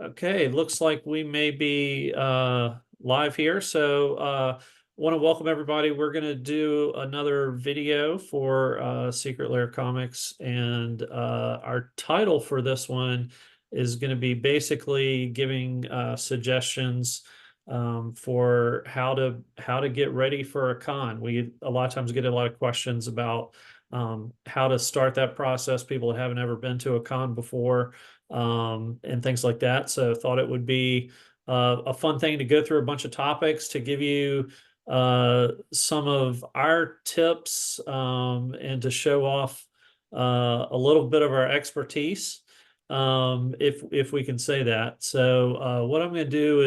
Okay, looks like we may be live here. So want to welcome everybody. We're going to do another video for Secret Lair Comics, and our title for this one is going to be basically giving suggestions for how to get ready for a con. We a lot of times get a lot of questions about how to start that process. People that haven't ever been to a con before and things like that. So thought it would be a fun thing to go through a bunch of topics to give you some of our tips and to show off a little bit of our expertise, if we can say that. So what I'm going to do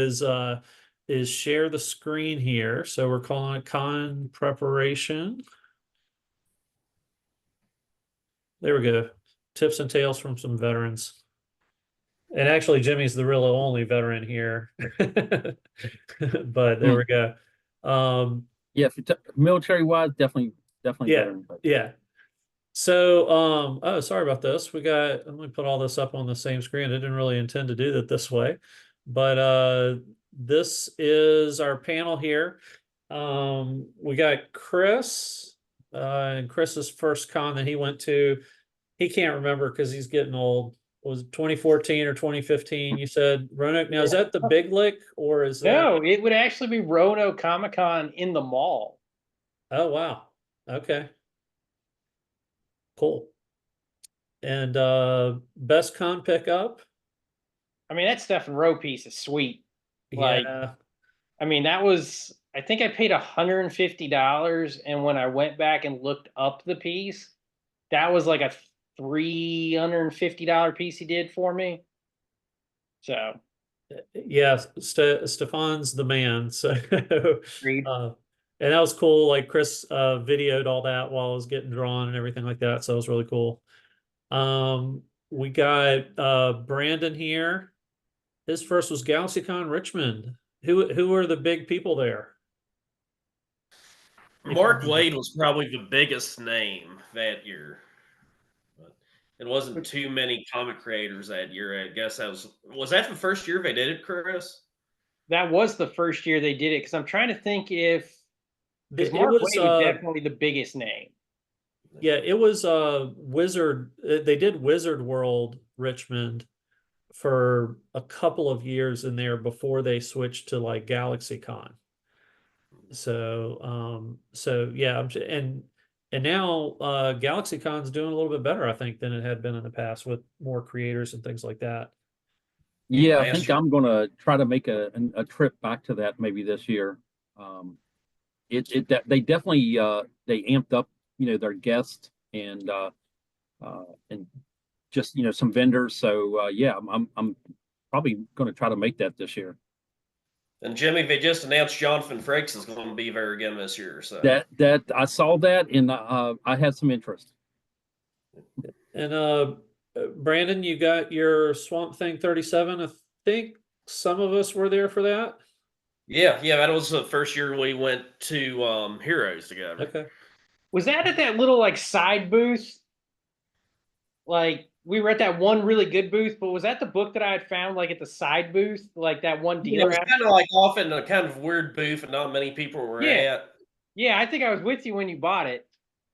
is share the screen here. So we're calling it con preparation. There we go. Tips and tales from some veterans. And actually, Jimmy's the real only veteran here. But there Hmm. we go. Yeah, military wise, definitely Yeah, veteran. But yeah. So, oh, sorry about this. Let me put all this up on the same screen. I didn't really intend to do that this way, but this is our panel here. We got Chris, and Chris's first con that he went to. He can't remember because he's getting old. Was it 2014 or 2015? You said Roanoke. Now, is Yeah. that the Big Lick or is that? No, it would actually be Roanoke Comic Con in the mall. Oh, wow. Okay, cool. And best con pickup? I mean, that Stephen Rowe piece is sweet. Like, Yeah. I mean, I think I paid $150. And when I went back and looked up the piece, that was like a $350 piece he did for me. So, Yeah, Stefan's the man. So, agreed. and that was cool. Like Chris videoed all that while I was getting drawn and everything like that. So it was really cool. We got Brandon here. His first was GalaxyCon Richmond. Who were the big people there? If you Mark remember. Wade was probably the biggest name that year. But it wasn't too many comic creators that year. I guess was that the first year they did it, Chris? That was the first year they did it because I'm trying to think because It Mark was Wade was definitely the biggest name. yeah, it was Wizard. They did Wizard World Richmond for a couple of years in there before they switched to like GalaxyCon. So yeah, and now GalaxyCon's doing a little bit better, I think, than it had been in the past with more creators and things like that. Yeah, yeah, I last think year. I'm gonna try to make a trip back to that maybe this year. Um, they definitely they amped up their guests and just some vendors. So yeah, I'm probably going to try to make that this year. And Jimmy, they just announced Jonathan Frakes is going to be there again this year. So That I saw that and I had some interest. And Brandon, you got your Swamp Thing 37. I think some of us were there for that. yeah, that was the first year we went to Heroes together. Okay. Was that at that little like side booth? Like we were at that one really good booth, but was that the book that I had found like at the side booth, like that one Yeah, it dealer was had? kind of like off in a kind of weird booth, and not many people were Yeah, at. yeah. I think I was with you when you bought it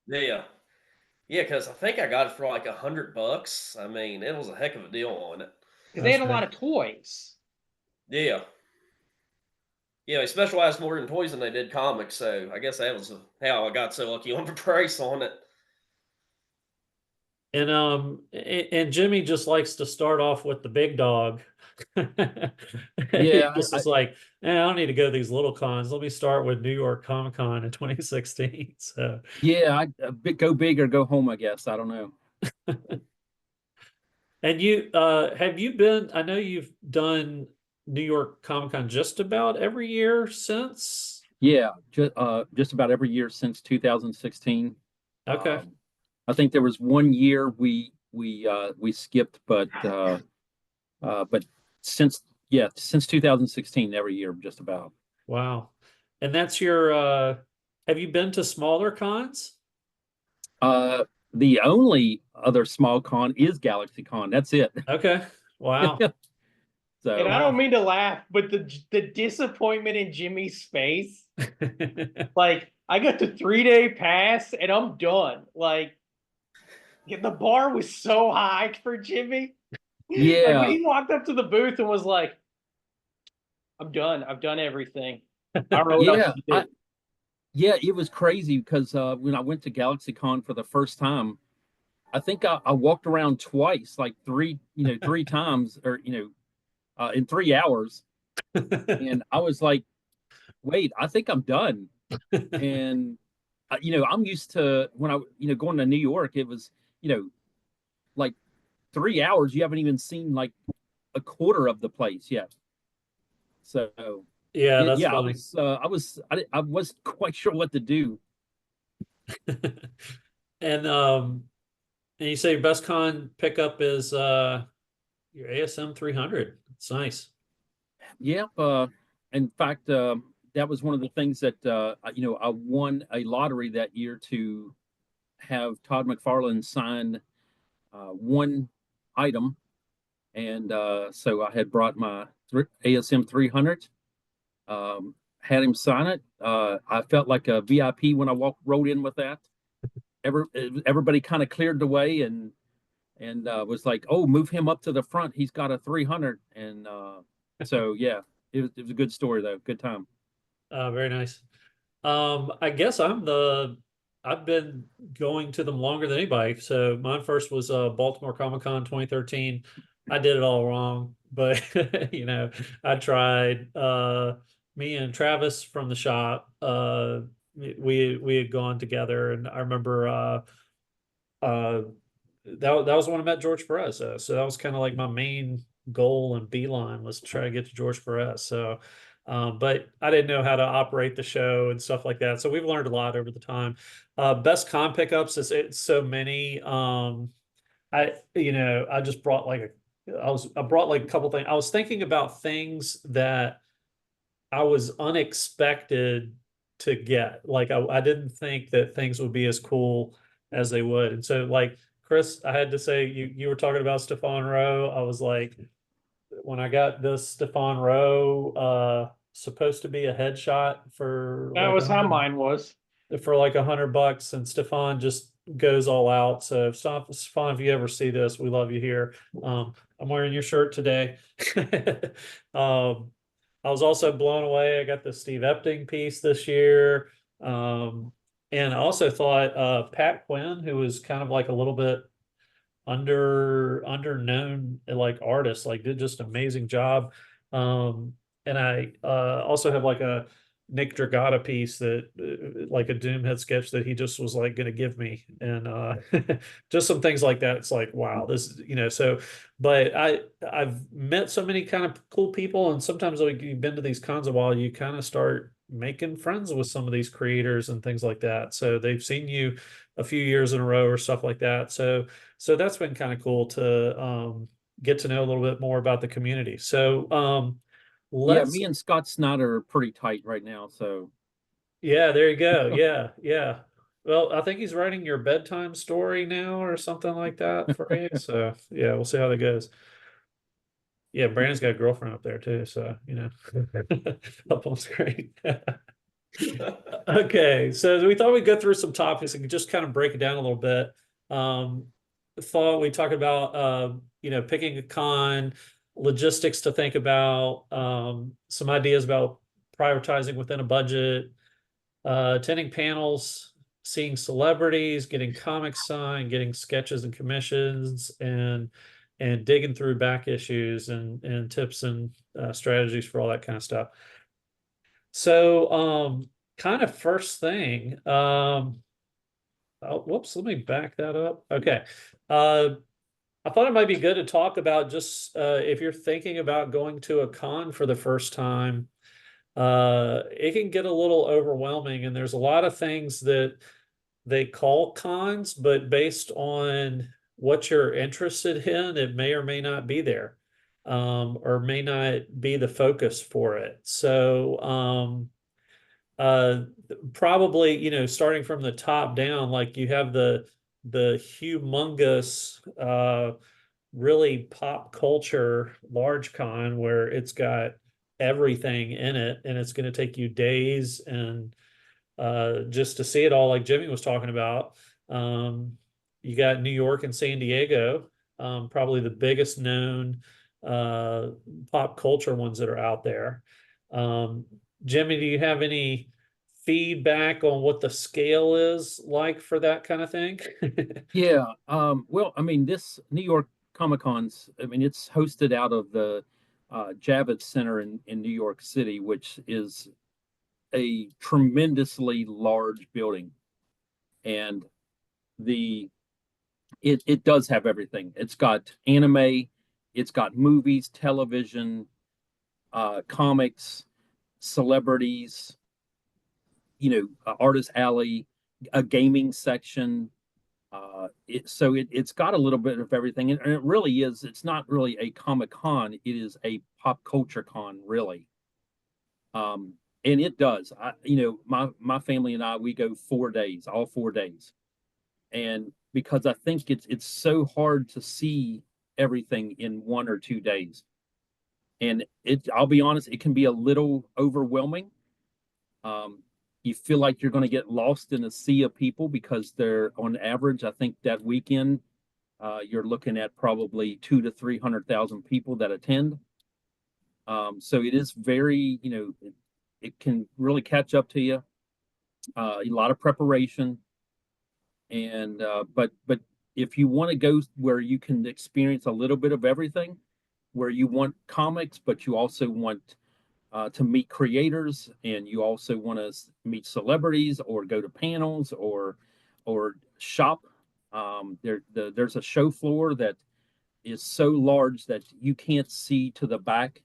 Yeah, yeah, because I think I got it for like $100. I mean, it was a heck of a deal on it. because they had a lot of toys. Yeah. Yeah, they specialized more in toys than they did comics, so I guess that was how I got so lucky on the price on it. And Jimmy just likes to start off with the big dog. He Yeah, just is like, I don't need to go to these little cons. Let me start with New York Comic Con in 2016. So yeah, go big or go home. I guess I don't know. and you have you been, I know you've done New York Comic Con just about every year since. Yeah, just about every year since 2016. Okay. I think there was one year we skipped, but since 2016, every year just about. Wow. And that's your have you been to smaller cons? The only other small con is GalaxyCon. That's it. Okay. Wow. So And I don't mean to laugh, but the disappointment in Jimmy's face, like I got the 3-day pass and I'm done. Like the bar was so high for Jimmy. Like yeah, when he walked up to the booth and was like, I'm done. I've done everything. I don't know what else yeah, to do. yeah, it was crazy because when I went to GalaxyCon for the first time, I think I walked around twice, like three times, or in 3 hours, and I was like, wait, I think I'm done. And I'm used to when going to New York, it was like 3 hours. You haven't even seen like a quarter of the place yet. So Yeah, that's yeah, funny. I wasn't quite sure what to do. And and you say your best con pickup is your ASM 300. It's nice. Yeah, in fact, that was one of the things that I won a lottery that year to have Todd McFarlane sign one item, and so I had brought my ASM 300, had him sign it. I felt like a VIP when I rode in with that. Everybody kind of cleared the way and was like, "Oh, move him up to the front. He's got a 300." And so yeah, it was a good story though. Good time. Very nice. I guess I've been going to them longer than anybody. So mine first was Baltimore Comic Con 2013. I did it all wrong, but I tried. Me and Travis from the shop, we had gone together, and I remember uh that was when I met George Perez. So that was kind of like my main goal and beeline was to try to get to George Perez. So, but I didn't know how to operate the show and stuff like that. So we've learned a lot over the time. Best con pickups is it's so many. I just brought like I brought like a couple things. I was thinking about things that I was unexpected to get. Like I didn't think that things would be as cool as they would. And so like Chris, I had to say you were talking about Stefan Rowe. I was like, when I got this Stefan Rowe supposed to be a headshot for That like was how mine was. $100, and Stefan just goes all out. So Stefan, if you ever see this, we love you here. I'm wearing your shirt today. I was also blown away. I got the Steve Epting piece this year. And I also thought Pat Quinn, who was kind of like a little bit underknown like artist, like did just amazing job. And I also have like a Nick Dragata piece that like a Doomhead sketch that he just was like going to give me, and just some things like that. It's like, wow, this, so, but I've met so many kind of cool people, and sometimes like you've been to these cons a while, you kind of start making friends with some of these creators and things like that. So they've seen you a few years in a row or stuff like that. So that's been kind of cool to get to know a little bit more about the community. So Yeah, let's me and Scott Snyder are pretty tight right now. So yeah, there you go. Yeah, yeah. Well, I think he's writing your bedtime story now or something like that for you. So yeah, we'll see how that goes. Yeah, Brandon's got a girlfriend up there too, so up on screen. Okay, so we thought we'd go through some topics and just kind of break it down a little bit. Um, Thought we talk about picking a con, logistics to think about, some ideas about prioritizing within a budget, attending panels, seeing celebrities, getting comics signed, getting sketches and commissions, and digging through back issues and tips and strategies for all that kind of stuff. So, kind of first thing, oh, whoops, let me back that up. Okay. I thought it might be good to talk about just if you're thinking about going to a con for the first time, it can get a little overwhelming, and there's a lot of things that they call cons, but based on what you're interested in, it may or may not be there, or may not be the focus for it. So, uh, probably, starting from the top down, like you have the humongous really pop culture large con where it's got everything in it, and it's going to take you days and just to see it all, like Jimmy was talking about. You got New York and San Diego, probably the biggest known pop culture ones that are out there. Um, Jimmy, do you have any feedback on what the scale is like for that kind of thing? Yeah. Well, I mean, this New York Comic Con's, I mean, it's hosted out of the Javits Center in New York City, which is a tremendously large building. And the it does have everything. It's got anime, it's got movies, television, comics, celebrities, artist alley, a gaming section. It's got a little bit of everything, and it really is. It's not really a Comic Con; it is a pop culture con, really. And it does. My family and I, we go 4 days, all 4 days, and because I think it's so hard to see everything in 1 or 2 days, and I'll be honest, it can be a little overwhelming. You feel like you're going to get lost in a sea of people because they're on average, I think that weekend, you're looking at probably 200,000 to 300,000 people that attend. So it is very, it can really catch up to you. A lot of preparation, and but if you want to go where you can experience a little bit of everything, where you want comics, but you also want to meet creators, and you also want to meet celebrities or go to panels or shop. There's a show floor that is so large that you can't see to the back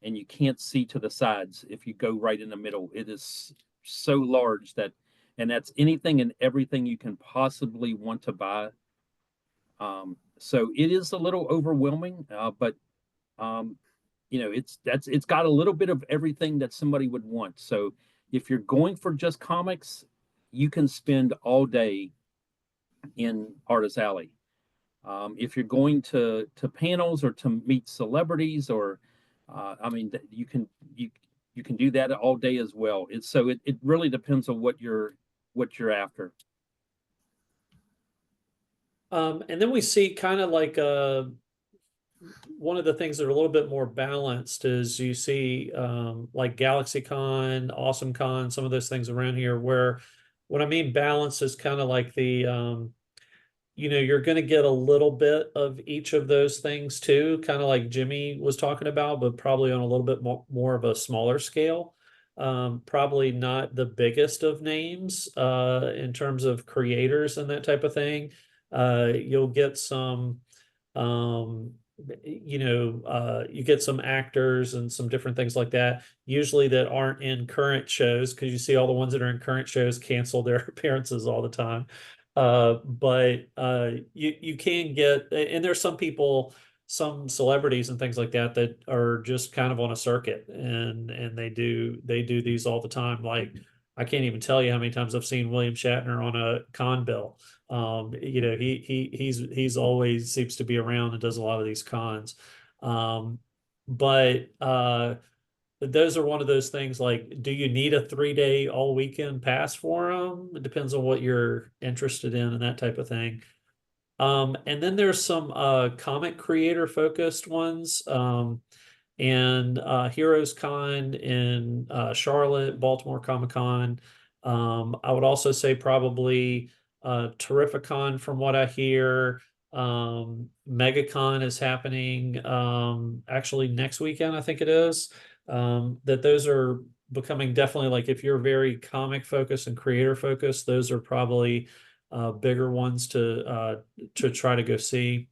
and you can't see to the sides if you go right in the middle. It is so large and that's anything and everything you can possibly want to buy. So it is a little overwhelming, but it's got a little bit of everything that somebody would want. So if you're going for just comics, you can spend all day in Artist Alley. If you're going to panels or to meet celebrities, or you can do that all day as well. It really depends on what you're after. And then we see kind of like one of the things that are a little bit more balanced is you see like GalaxyCon, AwesomeCon, some of those things around here where what I mean balance is kind of like the you're going to get a little bit of each of those things too, kind of like Jimmy was talking about, but probably on a little bit more of a smaller scale. Probably not the biggest of names in terms of creators and that type of thing. You'll get some you get some actors and some different things like that, usually that aren't in current shows, because you see all the ones that are in current shows cancel their appearances all the time. But you can get, and there's some people, some celebrities and things like that that are just kind of on a circuit, and they do these all the time. Like I can't even tell you how many times I've seen William Shatner on a con bill. He's always seems to be around and does a lot of these cons. But those are one of those things like, do you need a 3-day all weekend pass for them? It depends on what you're interested in and that type of thing. And then there's some comic creator focused ones. And Heroes Con in Charlotte, Baltimore Comic Con. I would also say probably Terrificon from what I hear. MegaCon is happening actually next weekend, I think it is. That those are becoming definitely, like if you're very comic focused and creator focused, those are probably bigger ones to try to go see.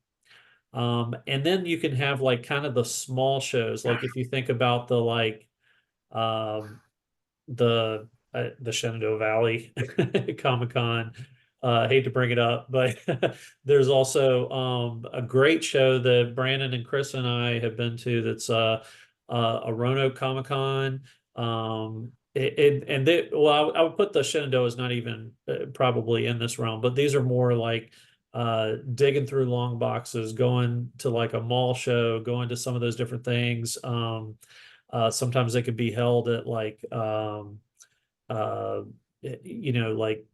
And then you can have like kind of the small shows, like if you think about the Shenandoah Valley Comic Con. I hate to bring it up, but there's also a great show that Brandon and Chris and I have been to. That's a Roanoke Comic Con. I would put the Shenandoah is not even probably in this realm, but these are more like digging through long boxes, going to like a mall show, going to some of those different things. Sometimes they could be held at like uh, like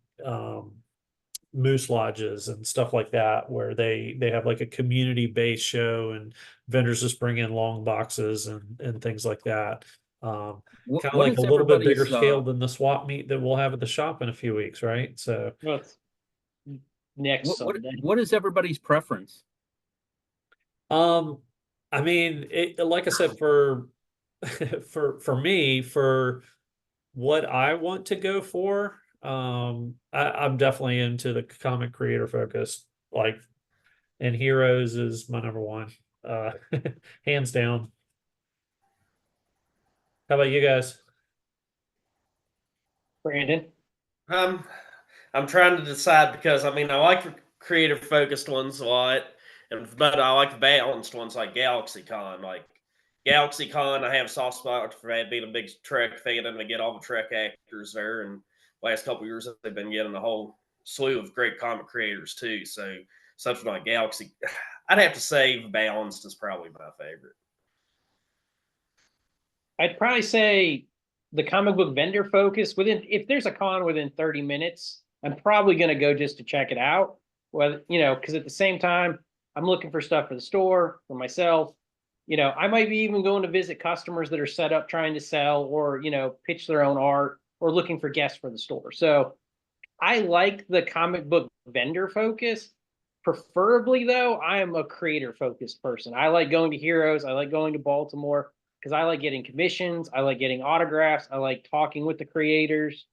moose lodges and stuff like that, where they have like a community based show and vendors just bring in long boxes and things like that. Kind of What like a is little bit bigger everybody's scale than the swap meet that we'll have at the shop in a few weeks, right? So Well, it's next Sunday. what is everybody's preference? I mean, like I said, for for me, for what I want to go for, I'm definitely into the comic creator focus. Like, and Heroes is my number one, hands down. How about you guys? Brandon. Um, I'm trying to decide because I mean I like the creative focused ones a lot, but I like the balanced ones like GalaxyCon. Like GalaxyCon, I have a soft spot for that being a big Trek fan, and they get all the Trek actors there. And last couple of years, they've been getting a whole slew of great comic creators too. So something like Galaxy, I'd have to say balanced is probably my favorite. I'd probably say the comic book vendor focus within, if there's a con within 30 minutes, I'm probably going to go just to check it out. Well, because at the same time, I'm looking for stuff for the store, for myself. I might be even going to visit customers that are set up trying to sell or, pitch their own art or looking for guests for the store. So I like the comic book vendor focus. Preferably, though, I am a creator focused person. I like going to Heroes. I like going to Baltimore because I like getting commissions. I like getting autographs. I like talking with the creators.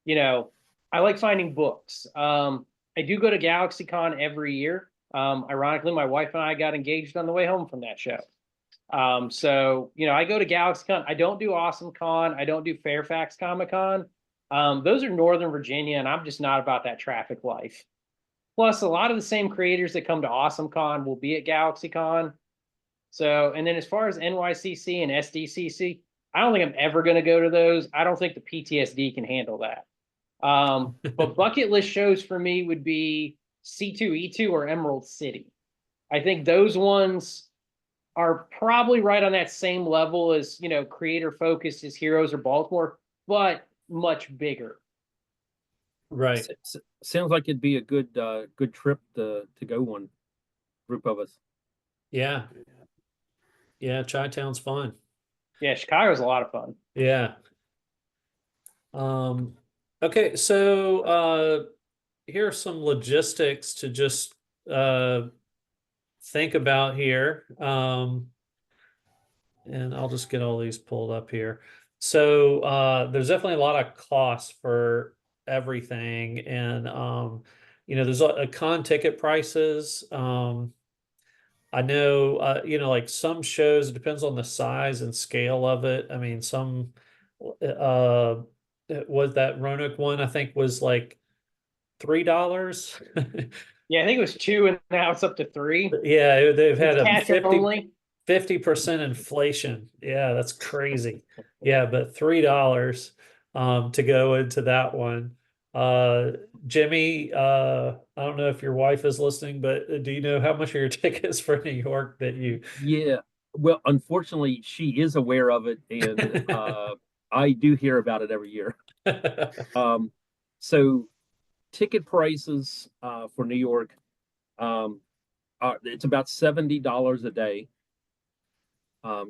I like finding books. I do go to GalaxyCon every year. Ironically, my wife and I got engaged on the way home from that show. So I go to GalaxyCon. I don't do AwesomeCon. I don't do Fairfax Comic Con. Those are Northern Virginia, and I'm just not about that traffic life. Plus, a lot of the same creators that come to AwesomeCon will be at GalaxyCon. So, and then as far as NYCC and SDCC, I don't think I'm ever going to go to those. I don't think the PTSD can handle that. But bucket list shows for me would be C2E2 or Emerald City. I think those ones are probably right on that same level as, creator focused as Heroes or Baltimore, but much bigger. Right. Sounds like it'd be a good trip to go one group of us. Yeah. Yeah. Chi-Town's fun. Yeah, Chicago's a lot of fun. Yeah. Okay. So, here are some logistics to just, think about here. And I'll just get all these pulled up here. So there's definitely a lot of costs for everything. And there's a con ticket prices. I know like some shows, it depends on the size and scale of it. I mean, some was that Roanoke one, I think was like $3. Yeah, I think it was 2 and now it's up to 3. Yeah, they've had It's a cash only. 50% inflation. Yeah, that's crazy. Yeah, but $3 to go into that one. Jimmy, I don't know if your wife is listening, but do you know how much are your tickets for New York that you Yeah. Well, unfortunately, she is aware of it, and I do hear about it every year. So ticket prices for New York, it's about $70 a day.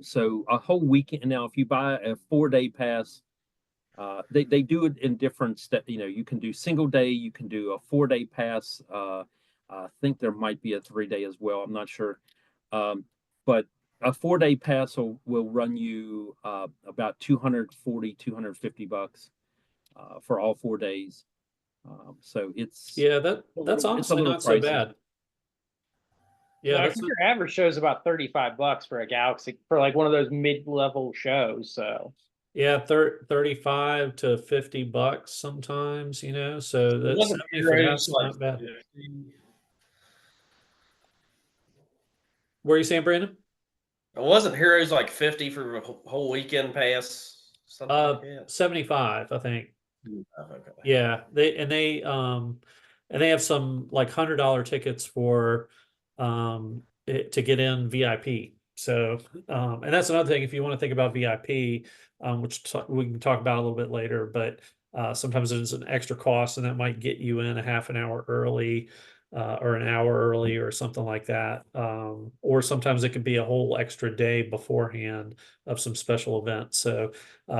So a whole weekend. Now, if you buy a 4-day pass, they do it in different steps. You can do single day, you can do a 4-day pass. I think there might be a 3-day as well. I'm not sure. But a 4-day pass will run you about $240, $250 for all 4 days. So it's that's honestly not so bad. Yeah, I think your average show is about $35 for a Galaxy for like one of those mid-level shows. So yeah, 35 to $50 sometimes, so that's not bad. What are you saying, Brandon? It wasn't Heroes like 50 for a whole weekend pass, something like that. 75, I think. Okay. Yeah, they and they have some like $100 tickets for to get in VIP. So and that's another thing if you want to think about VIP, which we can talk about a little bit later, but sometimes there's an extra cost and that might get you in a half an hour early or an hour early or something like that. Or sometimes it could be a whole extra day beforehand of some special events. So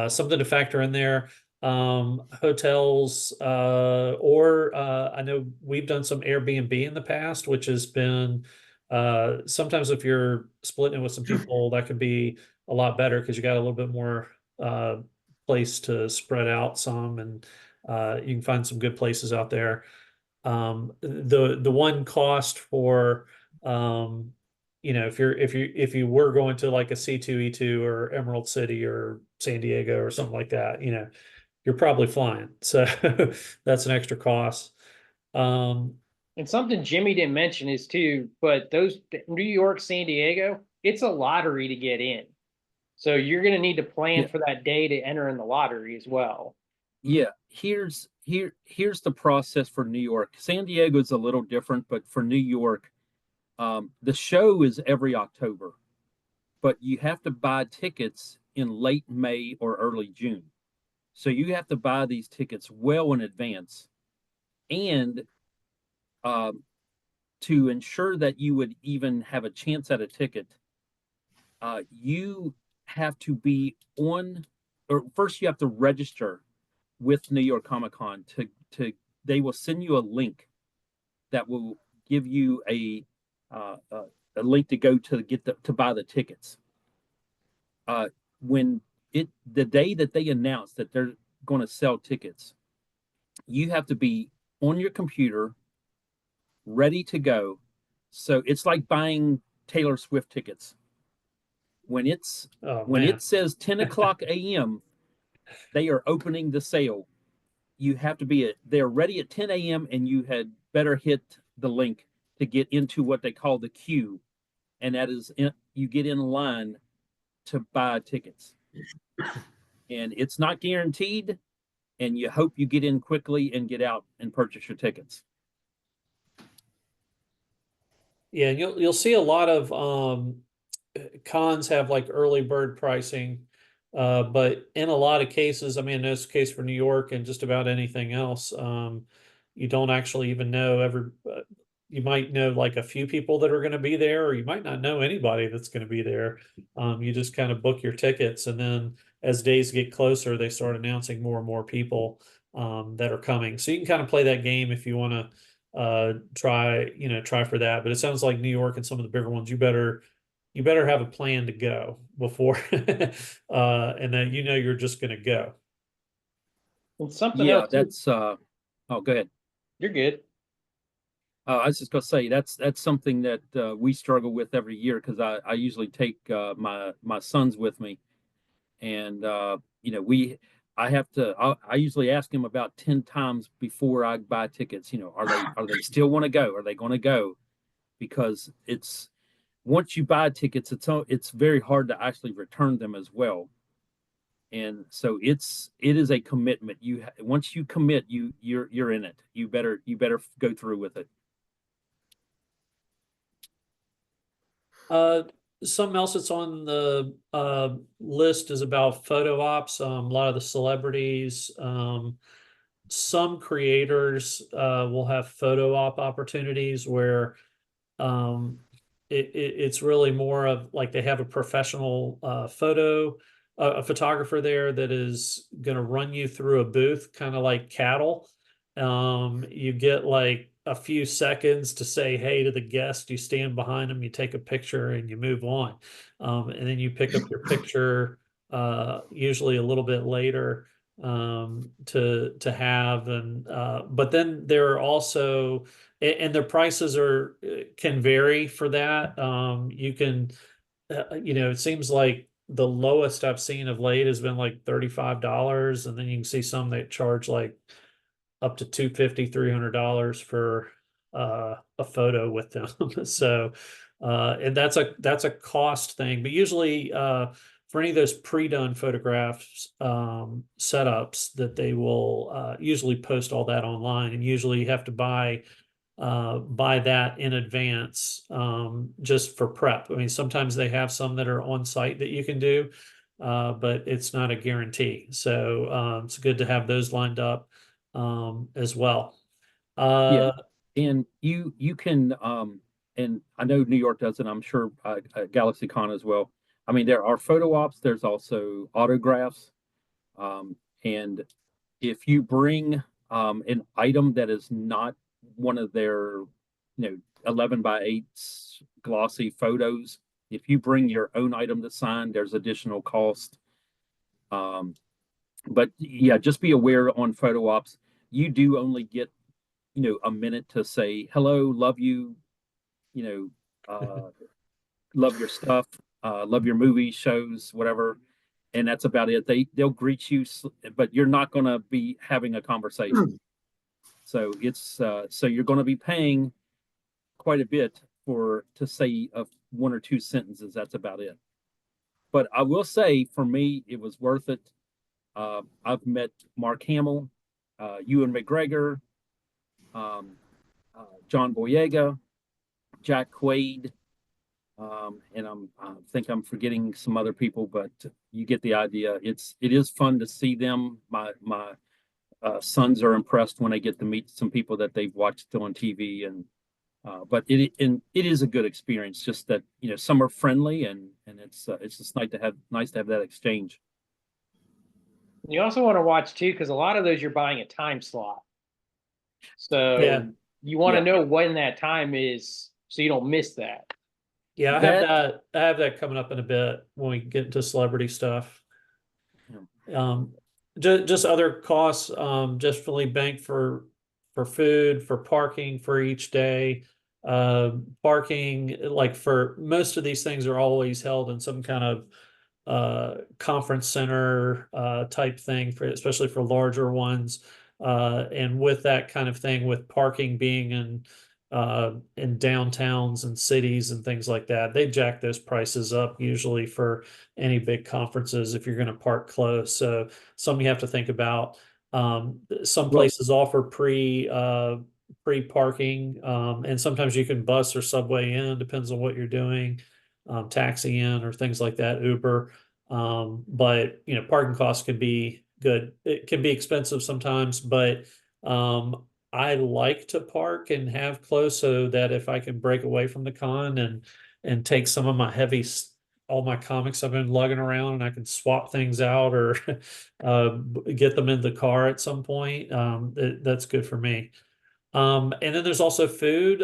something to factor in there. Hotels, or I know we've done some Airbnb in the past, which has been sometimes if you're splitting it with some people, that could be a lot better because you got a little bit more place to spread out some, and you can find some good places out there. The one cost for if you were going to like a C2E2 or Emerald City or San Diego or something like that, you're probably flying. So that's an extra cost. And something Jimmy didn't mention is too, but those New York, San Diego, it's a lottery to get in. So you're going to need to plan Yeah. for that day to enter in the lottery as well. Yeah, here's the process for New York. San Diego is a little different, but for New York, the show is every October, but you have to buy tickets in late May or early June. So you have to buy these tickets well in advance, and to ensure that you would even have a chance at a ticket, you have to be on, or first you have to register with New York Comic Con to they will send you a link that will give you a link to go to to buy the tickets. When the day that they announce that they're going to sell tickets, you have to be on your computer ready to go. So it's like buying Taylor Swift tickets. When it says 10 o'clock a.m., they are opening the sale. You have to be they're ready at 10 a.m. and you had better hit the link to get into what they call the queue, and that is you get in line to buy tickets. And it's not guaranteed, and you hope you get in quickly and get out and purchase your tickets. Yeah, you'll see a lot of cons have like early bird pricing, but in a lot of cases, I mean, in this case for New York and just about anything else, you don't actually even know you might know like a few people that are going to be there, or you might not know anybody that's going to be there. You just kind of book your tickets, and then as days get closer, they start announcing more and more people that are coming. So you can kind of play that game if you want to try for that. But it sounds like New York and some of the bigger ones, you better have a plan to go before and then you're just going to go. And something Yeah, else too, that's oh, go ahead. you're good. I was just going to say that's something that we struggle with every year, because I usually take my sons with me, and I usually ask him about 10 times before I buy tickets. Are they still want to go? Are they going to go? Because it's once you buy tickets, it's very hard to actually return them as well. And so it is a commitment. Once you commit, you're in it. You better go through with it. Something else that's on the list is about photo ops. A lot of the celebrities, some creators will have photo op opportunities where it's really more of like they have a professional a photographer there that is going to run you through a booth, kind of like cattle. You get like a few seconds to say hey to the guest, you stand behind them, you take a picture, and you move on. And then you pick up your picture usually a little bit later to have. And but then there are also, and their prices can vary for that. You can it seems like the lowest I've seen of late has been like $35, and then you can see some that charge like up to $250, $300 for a photo with them. So and that's a cost thing, but usually for any of those pre-done photographs, setups, that they will usually post all that online, and usually you have to buy that in advance, just for prep. I mean, sometimes they have some that are on site that you can do, but it's not a guarantee. So it's good to have those lined up as well. Yeah. And you can and I know New York does it, I'm sure GalaxyCon as well. I mean, there are photo ops, there's also autographs. And if you bring an item that is not one of their 11 by 8 glossy photos, if you bring your own item to sign, there's additional cost. But yeah, just be aware on photo ops, you do only get a minute to say hello, love you, love your stuff, love your movies, shows, whatever, and that's about it. They'll greet you, but you're not going to be having a conversation. So it's so you're going to be paying quite a bit to say one or two sentences. That's about it. But I will say, for me, it was worth it. I've met Mark Hamill, Ewan McGregor, John Boyega, Jack Quaid, and I think I'm forgetting some other people, but you get the idea. It is fun to see them. My sons are impressed when they get to meet some people that they've watched on TV, and but it is a good experience. Just that some are friendly, and it's just nice to have that exchange. You also want to watch too, because a lot of those you're buying a time slot. So Yeah. you want to Yeah. know when that time is, so you don't miss that. Yeah, I have that coming up in a bit when we get into celebrity stuff. Just other costs, just fully banked for food, for parking for each day. Parking, like for most of these things, are always held in some kind of conference center type thing, especially for larger ones. And with that kind of thing, with parking being in downtowns and cities and things like that, they jack those prices up usually for any big conferences if you're going to park close. So something you have to think about. Some places offer pre-parking, and sometimes you can bus or subway in, depends on what you're doing, taxi in or things like that, Uber. But parking costs can be good. It can be expensive sometimes, but I like to park and have close, so that if I can break away from the con and take some of my all my comics I've been lugging around, and I can swap things out or get them in the car at some point, that's good for me. And then there's also food.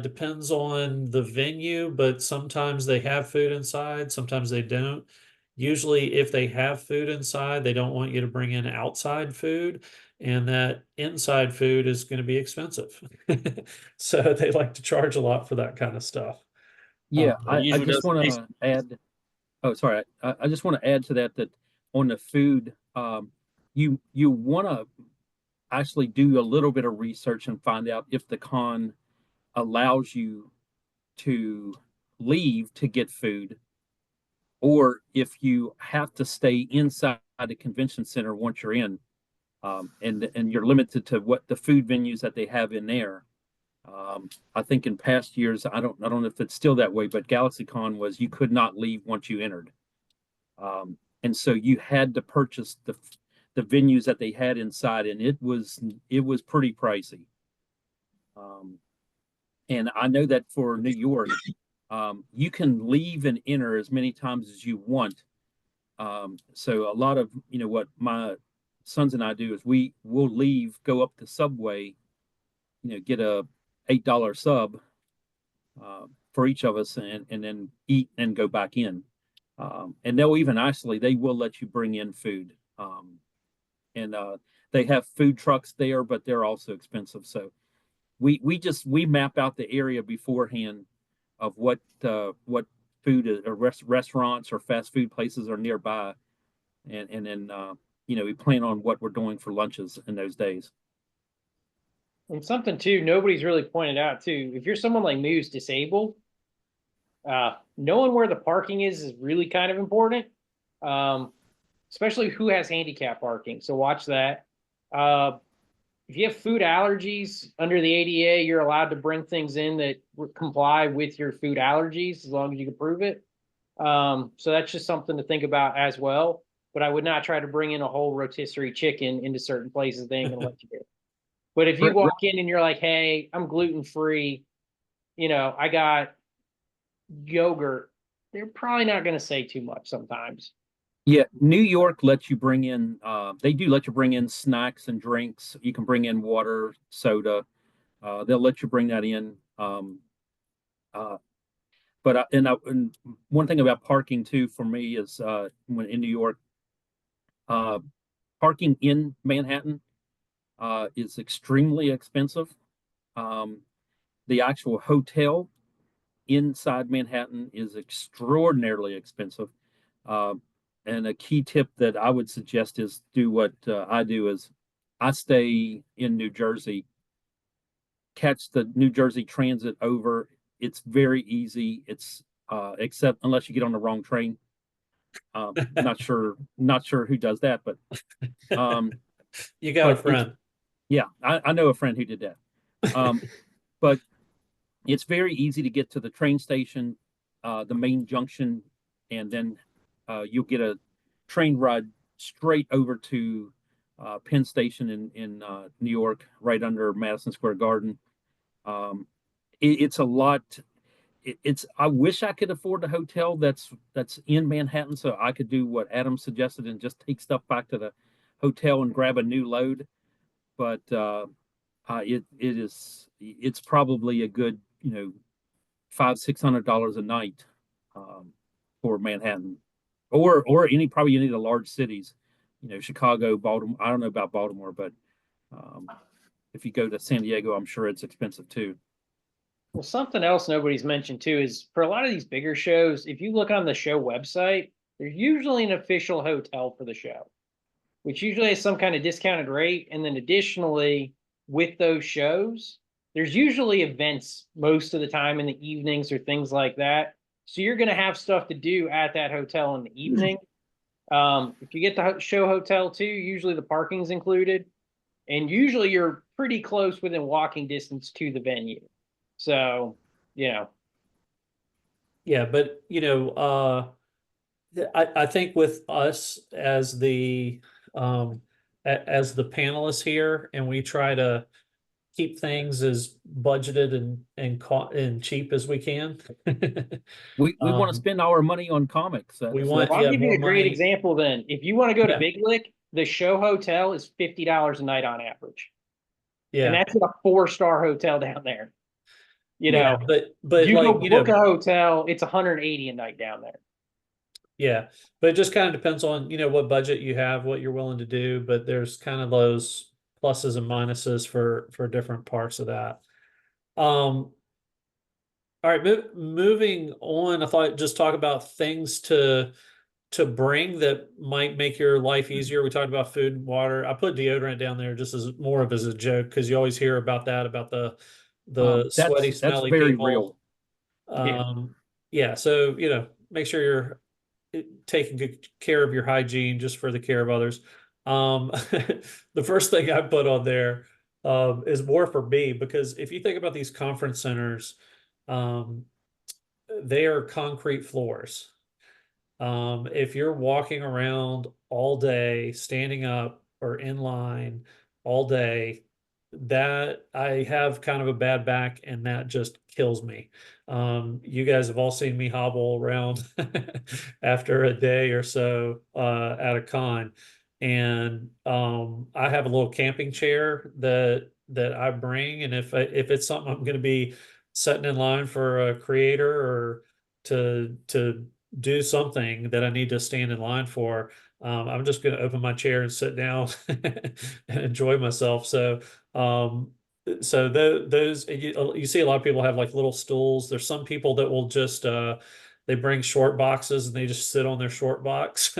Depends on the venue, but sometimes they have food inside, sometimes they don't. Usually, if they have food inside, they don't want you to bring in outside food, and that inside food is going to be expensive. So they like to charge a lot for that kind of stuff. Yeah, I usually just doesn't want taste- to add. Oh, sorry. I just want to add to that on the food, you want to actually do a little bit of research and find out if the con allows you to leave to get food, or if you have to stay inside the convention center once you're in, and you're limited to what the food venues that they have in there. I think in past years, I don't know if it's still that way, but GalaxyCon was you could not leave once you entered, and so you had to purchase the venues that they had inside, and it was pretty pricey. And I know that for New York, you can leave and enter as many times as you want. So a lot of what my sons and I do is we'll leave, go up the subway, get a $8 sub for each of us, and then eat and go back in. And they'll even they will let you bring in food. And they have food trucks there, but they're also expensive. So we map out the area beforehand of what food or restaurants or fast food places are nearby, and then we plan on what we're doing for lunches in those days. And something too, nobody's really pointed out too, if you're someone like me who's disabled, knowing where the parking is really kind of important. especially who has handicap parking. So watch that. If you have food allergies under the ADA, you're allowed to bring things in that comply with your food allergies as long as you can prove it. So that's just something to think about as well. But I would not try to bring in a whole rotisserie chicken into certain places. They ain't gonna let you do. But if you Right, walk in and you're like, hey, I'm gluten free, I got yogurt, they're probably not going to say too much sometimes. Yeah, New York lets you bring in, they do let you bring in snacks and drinks. You can bring in water, soda. They'll let you bring that in. And one thing about parking too for me is when in New York, parking in Manhattan is extremely expensive. The actual hotel inside Manhattan is extraordinarily expensive. And a key tip that I would suggest is do what I do is I stay in New Jersey, catch the New Jersey Transit over. It's very easy. It's except unless you get on the wrong train. Not sure who does that, but You got a but friend. yeah, I know a friend who did that. But it's very easy to get to the train station, the main junction, and then you'll get a train ride straight over to Penn Station in New York, right under Madison Square Garden. It's a lot. It's. I wish I could afford a hotel that's in Manhattan, so I could do what Adam suggested and just take stuff back to the hotel and grab a new load. But it's probably a good $500-600 a night for Manhattan, or probably any of the large cities, Chicago, Baltimore. I don't know about Baltimore, but if you go to San Diego, I'm sure it's expensive too. Well, something else nobody's mentioned too is for a lot of these bigger shows, if you look on the show website, there's usually an official hotel for the show, which usually has some kind of discounted rate. And then additionally, with those shows, there's usually events most of the time in the evenings or things like that. So you're going to have stuff to do at that hotel in the evening. If you get the show hotel too, usually the parking's included. And usually you're pretty close within walking distance to the venue. So, Yeah, but I think with us as the as the panelists here, and we try to keep things as budgeted and cheap as we can. We want to Um, spend our money on comics. we So want I'll give you more a great money. example then. If you want to go to Yeah. Big Lick, the show hotel is $50 a night on average. And Yeah, that's in a 4-star hotel down there. yeah, but You like go book a hotel, it's 180 a night down there. yeah, but it just kind of depends on, what budget you have, what you're willing to do, but there's kind of those pluses and minuses for different parts of that. All right, moving on, I thought just talk about things to bring that might make your life easier. We talked about food and water. I put deodorant down there just as more of as a joke because you always hear about that, about the sweaty, that's smelly very people. real. Yeah, so make sure you're taking good care of your hygiene just for the care of others. The first thing I put on there is more for me because if you think about these conference centers, um, they are concrete floors. If you're walking around all day, standing up or in line all day, that I have kind of a bad back and that just kills me. You guys have all seen me hobble around after a day or so at a con. And I have a little camping chair that I bring. And if it's something I'm going to be sitting in line for a creator or to do something that I need to stand in line for, I'm just going to open my chair and sit down and enjoy myself. So those you see a lot of people have like little stools. There's some people that will just they bring short boxes and they just sit on their short box,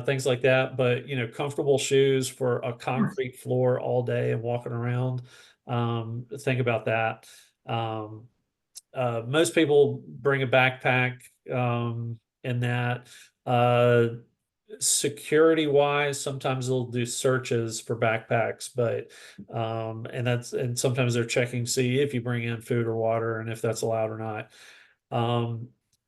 things like that. But comfortable shoes for a concrete floor all day and walking around. Think about that. Most people bring a backpack in that. Security wise, sometimes they'll do searches for backpacks, but and sometimes they're checking, see if you bring in food or water and if that's allowed or not.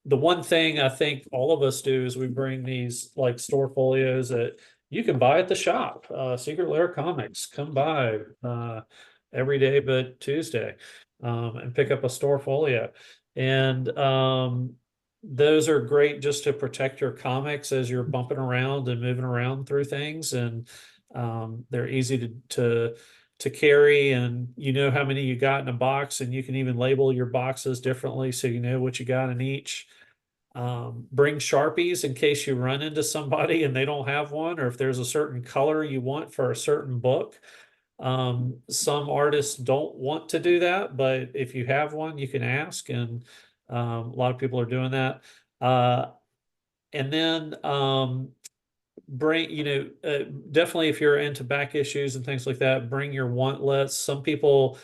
The one thing I think all of us do is we bring these like store folios that you can buy at the shop. Secret Lair Comics, come by every day but Tuesday, and pick up a store folio. And those are great just to protect your comics as you're bumping around and moving around through things. And they're easy to carry, and you know how many you got in a box, and you can even label your boxes differently so you know what you got in each. Bring Sharpies in case you run into somebody and they don't have one, or if there's a certain color you want for a certain book. Some artists don't want to do that, but if you have one, you can ask, and a lot of people are doing that. And then bring, definitely if you're into back issues and things like that, bring your want list. Some people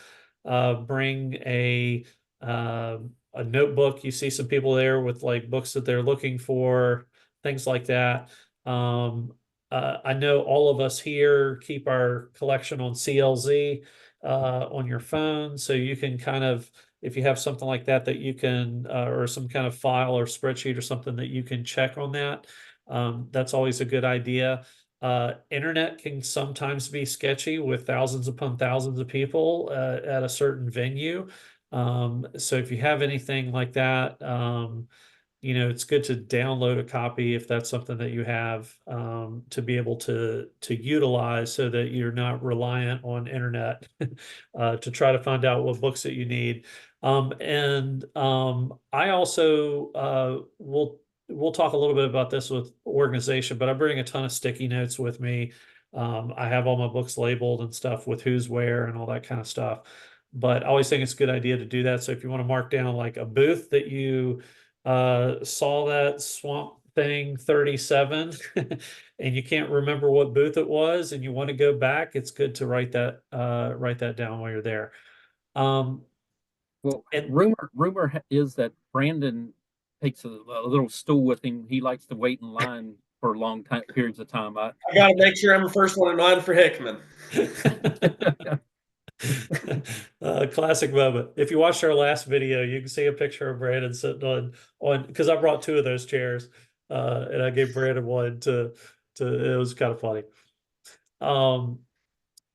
bring a notebook. You see some people there with like books that they're looking for, things like that. I know all of us here keep our collection on CLZ on your phone, so you can kind of, if you have something like that, that you can, or some kind of file or spreadsheet or something that you can check on that. That's always a good idea. Internet can sometimes be sketchy with thousands upon thousands of people at a certain venue. So if you have anything like that, it's good to download a copy if that's something that you have, to be able to utilize, so that you're not reliant on internet to try to find out what books that you need. And I also we'll talk a little bit about this with organization, but I bring a ton of sticky notes with me. I have all my books labeled and stuff with who's where and all that kind of stuff. But I always think it's a good idea to do that. So if you want to mark down like a booth that you saw that Swamp Thing 37 and you can't remember what booth it was and you want to go back, it's good to write that down while you're there. Well, And rumor is that Brandon takes a little stool with him. He likes to wait in line for long periods of time. I got to make sure I'm the first one in line for Hickman. Classic moment. If you watched our last video, you can see a picture of Brandon sitting on because I brought two of those chairs, and I gave Brandon one to it was kind of funny.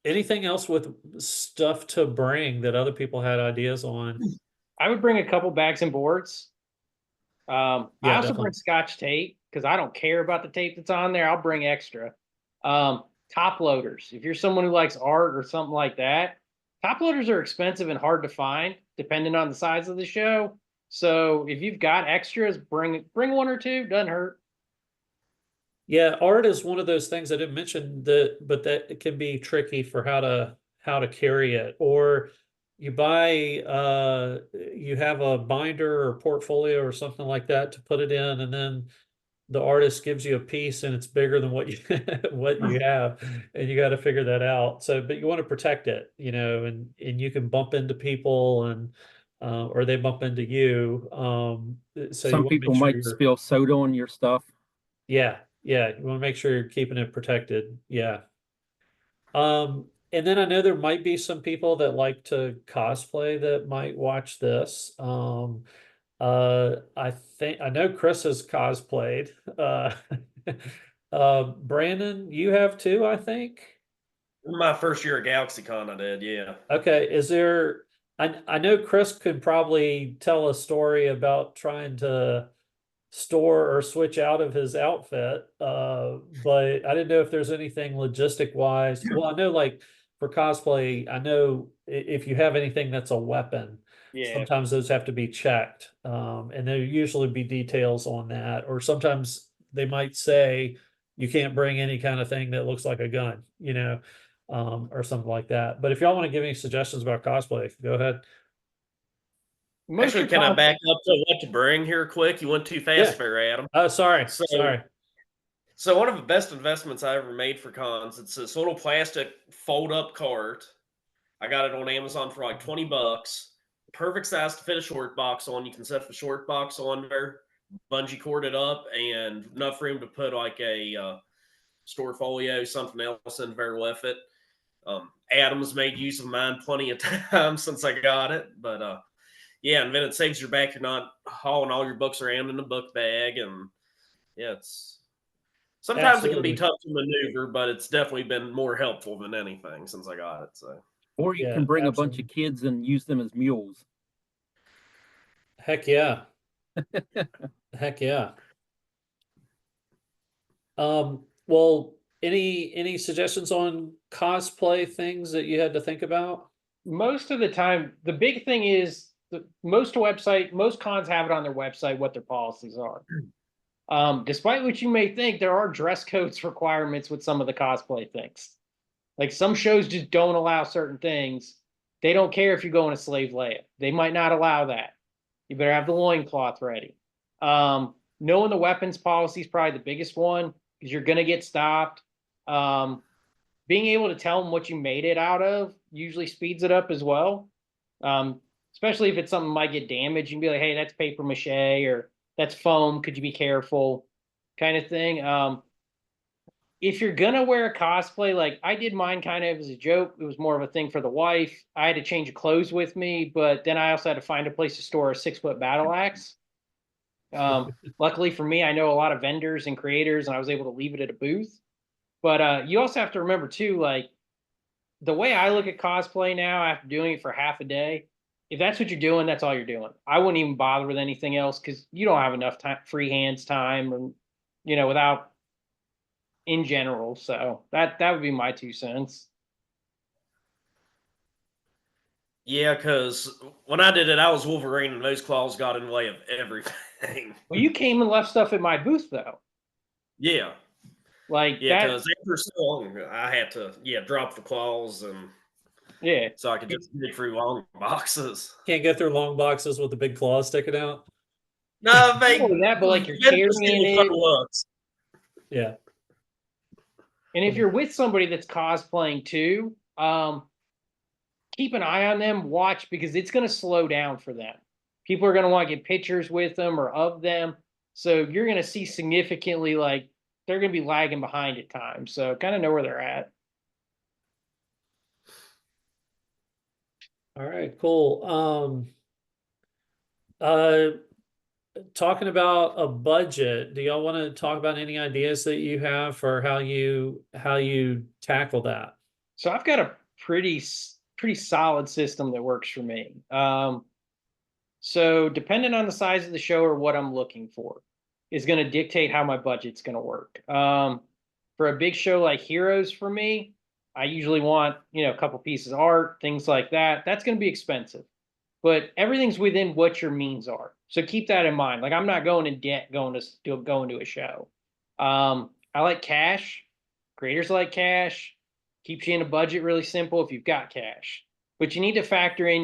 Anything else with stuff to bring that other people had ideas on? I would bring a couple bags and boards. I also definitely. bring Scotch tape because I don't care about the tape that's on there. I'll bring extra. Top loaders. If you're someone who likes art or something like that, top loaders are expensive and hard to find depending on the size of the show. So if you've got extras, bring one or two. Doesn't hurt. Yeah, art is one of those things I didn't mention but that it can be tricky for how to carry it. Or you buy you have a binder or portfolio or something like that to put it in, and then the artist gives you a piece and it's bigger than what you what you have, and you got to figure that out. So, but you want to protect it, and you can bump into people and or they bump into you. So Some people might spill soda on your stuff. Yeah, you want to make sure you're keeping it protected. Yeah. And then I know there might be some people that like to cosplay that might watch this. I know Chris has cosplayed. Brandon, you have too, I think. My first year at GalaxyCon, I did, yeah. Okay, I know Chris could probably tell a story about trying to store or switch out of his outfit, but I didn't know if there's anything logistic wise. Well, I know like for cosplay, I know if you have anything that's a weapon, sometimes those have to be checked, and there usually be details on that, or sometimes they might say you can't bring any kind of thing that looks like a gun, or something like that. But if y'all want to give any suggestions about cosplay, go ahead. Actually, can I back up to what to bring here quick? You went too fast there, Adam. Oh, sorry. Sorry. So one of the best investments I ever made for cons, it's this little plastic fold-up cart. I got it on Amazon for like $20. Perfect size to fit a short box on. You can set the short box on there. bungee corded up and enough room to put like a store folio, something else in there with it. Adam's made use of mine plenty of times since I got it, but yeah, and then it saves your back. You're not hauling all your books around in a book bag, and yeah, it's sometimes it can be Absolutely. tough to maneuver, but it's definitely been more helpful than anything since I got it. So Or you Yeah, can bring a bunch absolutely. of kids and use them as mules. Heck yeah. Heck yeah. Well, any suggestions on cosplay things that you had to think about? Most of the time, the big thing is most cons have it on their website what their policies are. Despite what you may think, there are dress codes requirements with some of the cosplay things. Like some shows just don't allow certain things. They don't care if you go in a slave Leia. They might not allow that. You better have the loincloth ready. Knowing the weapons policy is probably the biggest one because you're going to get stopped. Being able to tell them what you made it out of usually speeds it up as well. Especially if it's something that might get damaged, you can be like, hey, that's paper mache or that's foam. Could you be careful? Kind of thing. If you're gonna wear a cosplay, like I did mine kind of as a joke, it was more of a thing for the wife. I had to change of clothes with me, but then I also had to find a place to store a 6-foot battle axe. Luckily for me, I know a lot of vendors and creators, and I was able to leave it at a booth. But you also have to remember too, like the way I look at cosplay now, after doing it for half a day, if that's what you're doing, that's all you're doing. I wouldn't even bother with anything else because you don't have enough time, free hands time, and without in general. So that would be my 2 cents. yeah, because when I did it, I was Wolverine, and those claws got in the way of everything. Well, you came and left stuff at my booth though, Yeah, like yeah, that. because after so long, I had to drop the claws, and Yeah, so I could just dig through long boxes. Can't go through long boxes with the big claws sticking out. No, not they only that, but like you're vendors give carrying me fun it, looks. Yeah. and if you're with somebody that's cosplaying too, keep an eye on them. Watch because it's going to slow down for them. People are going to want to get pictures with them or of them. So you're going to see significantly like they're going to be lagging behind at times. So kind of know where they're at. All right, cool. Talking about a budget, do y'all want to talk about any ideas that you have for how you tackle that? So I've got a pretty solid system that works for me. So depending on the size of the show or what I'm looking for is going to dictate how my budget's going to work. For a big show like Heroes for me, I usually want, a couple pieces of art, things like that. That's going to be expensive, but everything's within what your means are. So keep that in mind. Like I'm not going in debt going to a show. I like cash. Creators like cash. Keeps you in a budget really simple if you've got cash. But you need to factor in,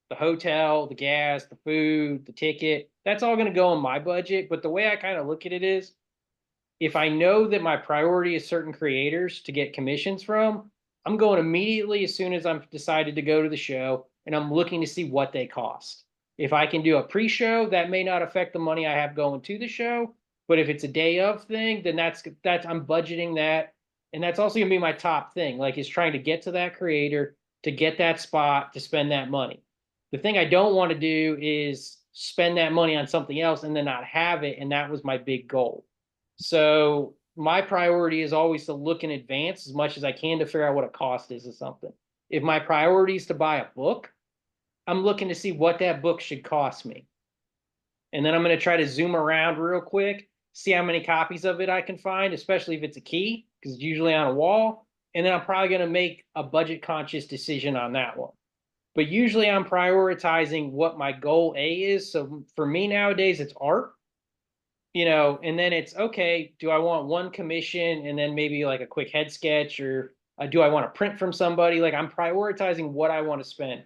the hotel, the gas, the food, the ticket. That's all going to go in my budget. But the way I kind of look at it is if I know that my priority is certain creators to get commissions from, I'm going immediately as soon as I'm decided to go to the show and I'm looking to see what they cost. If I can do a pre-show, that may not affect the money I have going to the show. But if it's a day of thing, then that's I'm budgeting that. And that's also gonna be my top thing, like is trying to get to that creator to get that spot to spend that money. The thing I don't want to do is spend that money on something else and then not have it. And that was my big goal. So my priority is always to look in advance as much as I can to figure out what a cost is of something. If my priority is to buy a book, I'm looking to see what that book should cost me. And then I'm going to try to zoom around real quick, see how many copies of it I can find, especially if it's a key, because it's usually on a wall. And then I'm probably going to make a budget conscious decision on that one. But usually I'm prioritizing what my goal A is. So for me nowadays, it's art, and then it's okay, do I want one commission and then maybe like a quick head sketch or do I want to print from somebody? Like I'm prioritizing what I want to spend.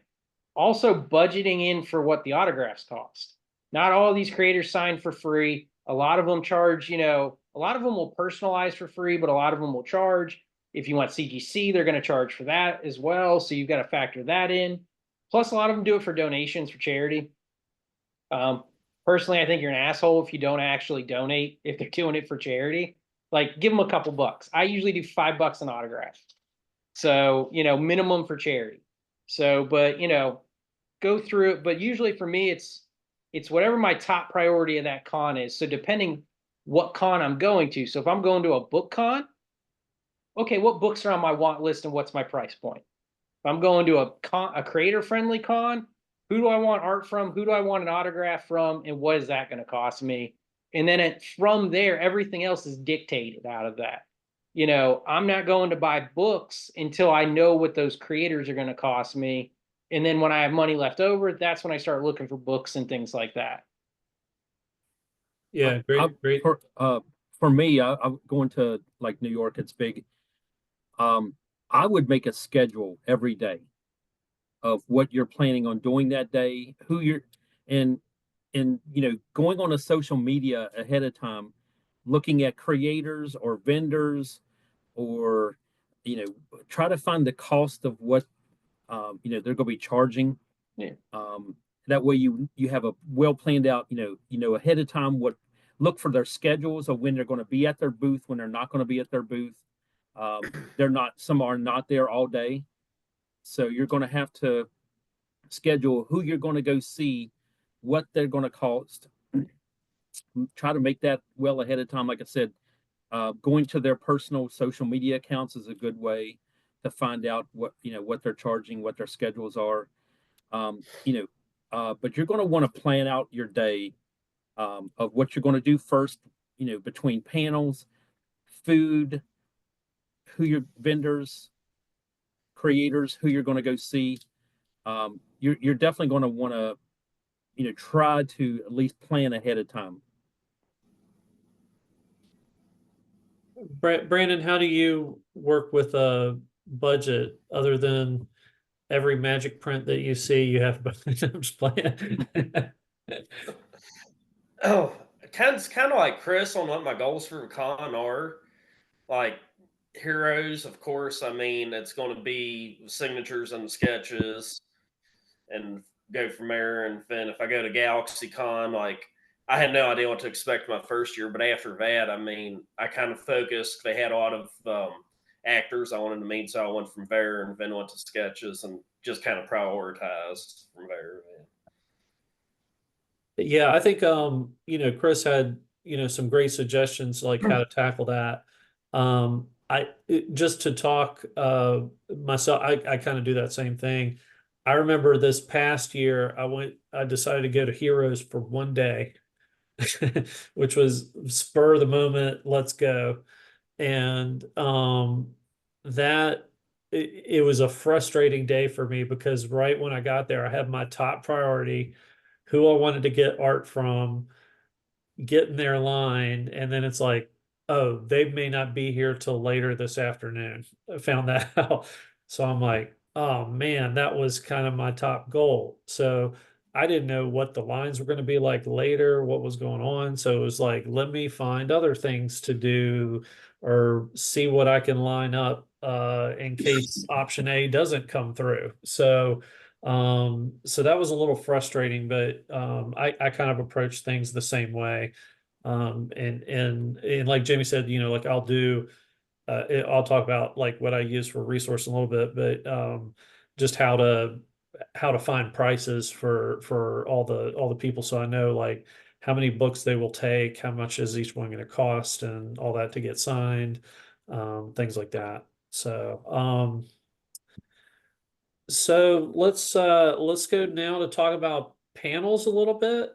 Also budgeting in for what the autographs cost. Not all of these creators sign for free. A lot of them charge, a lot of them will personalize for free, but a lot of them will charge. If you want CGC, they're going to charge for that as well. So you've got to factor that in. Plus, a lot of them do it for donations for charity. Personally, I think you're an asshole if you don't actually donate, if they're doing it for charity. Like, give them a couple bucks. I usually do $5 an autograph. So, minimum for charity. So, but, go through it. But usually for me, it's whatever my top priority of that con is. So depending what con I'm going to. So if I'm going to a book con, okay, what books are on my want list and what's my price point? If I'm going to a creator friendly con, who do I want art from? Who do I want an autograph from? And what is that going to cost me? And then from there, everything else is dictated out of that. I'm not going to buy books until I know what those creators are going to cost me. And then when I have money left over, that's when I start looking for books and things like that. Yeah, great. For me, I'm going to like New York. It's big. I would make a schedule every day of what you're planning on doing that day, who you're, and going on a social media ahead of time, looking at creators or vendors, or try to find the cost of what they're going to be charging. Yeah. That way you have a well planned out, ahead of time look for their schedules of when they're going to be at their booth, when they're not going to be at their booth. Some are not there all day. So you're going to have to schedule who you're going to go see, what they're going to cost. Try to make that well ahead of time. Like I said, going to their personal social media accounts is a good way to find out what they're charging, what their schedules are. But you're going to want to plan out your day of what you're going to do first, between panels, food, who your vendors, creators, who you're going to go see. You're definitely going to want to, try to at least plan ahead of time. Brandon, how do you work with a budget other than every magic print that you see you have? I'm just playing. Oh, kind of like Chris on what my goals for the con are. Like heroes, of course. I mean, it's going to be signatures and sketches, and go from there. And then if I go to GalaxyCon, like I had no idea what to expect my first year, but after that, I mean, I kind of focused. They had a lot of actors I wanted to meet, so I went from there and then went to sketches and just kind of prioritized from there. Yeah, I think Chris had some great suggestions like how to tackle that. Just to talk myself, I kind of do that same thing. I remember this past year I decided to go to Heroes for one day, which was spur of the moment, let's go. And that it was a frustrating day for me because right when I got there, I had my top priority, who I wanted to get art from, get in their line, and then it's like, oh, they may not be here till later this afternoon. I found that out. So I'm like, oh man, that was kind of my top goal. So I didn't know what the lines were going to be like later, what was going on. So it was like, let me find other things to do or see what I can line up in case option A doesn't come through. So that was a little frustrating, but I kind of approach things the same way. And like Jamie said, like I'll talk about like what I use for resource in a little bit, but just how to find prices for all the people, so I know like how many books they will take, how much is each one going to cost, and all that to get signed, things like that. So let's go now to talk about panels a little bit.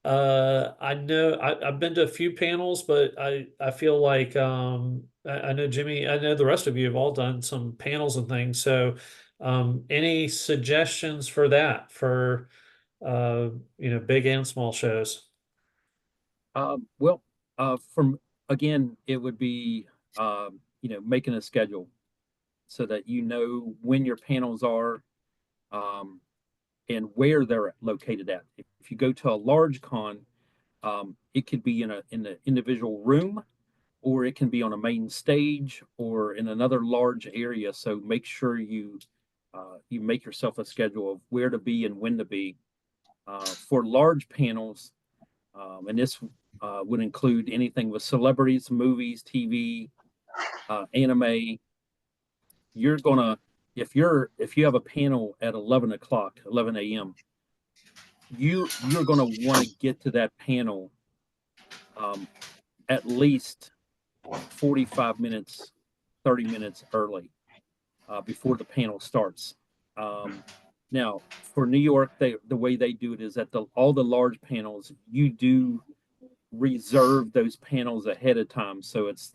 I know I've been to a few panels, but I feel like I know Jimmy, I know the rest of you have all done some panels and things. So any suggestions for that for big and small shows? Well, from again, it would be making a schedule so that when your panels are, and where they're located at. If you go to a large con, it could be in the individual room, or it can be on a main stage or in another large area. So make sure you make yourself a schedule of where to be and when to be. For large panels, and this would include anything with celebrities, movies, TV, anime. You're gonna, if you have a panel at 11 o'clock, 11 a.m., you're gonna want to get to that panel at least 45 minutes, 30 minutes early before the panel starts. Now, for New York, the way they do it is that all the large panels, you do reserve those panels ahead of time. So it's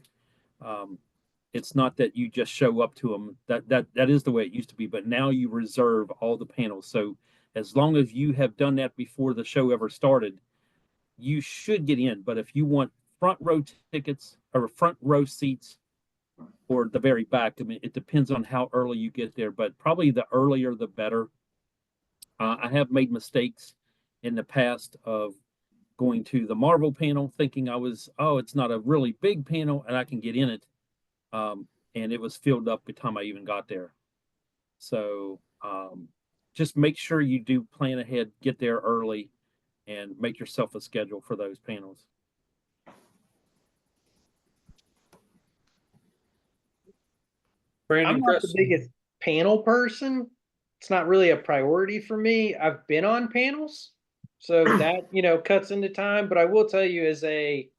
not that you just show up to them. That is the way it used to be, but now you reserve all the panels. So as long as you have done that before the show ever started, you should get in. But if you want front row tickets or front row seats or the very back, I mean, it depends on how early you get there, but probably the earlier the better. I have made mistakes in the past of going to the Marvel panel thinking it's not a really big panel and I can get in it. And it was filled up by the time I even got there. So just make sure you do plan ahead, get there early, and make yourself a schedule for those panels. Brandon, I'm not Chris, the biggest panel person. It's not really a priority for me. I've been on panels, so that cuts into time. But I will tell you, as a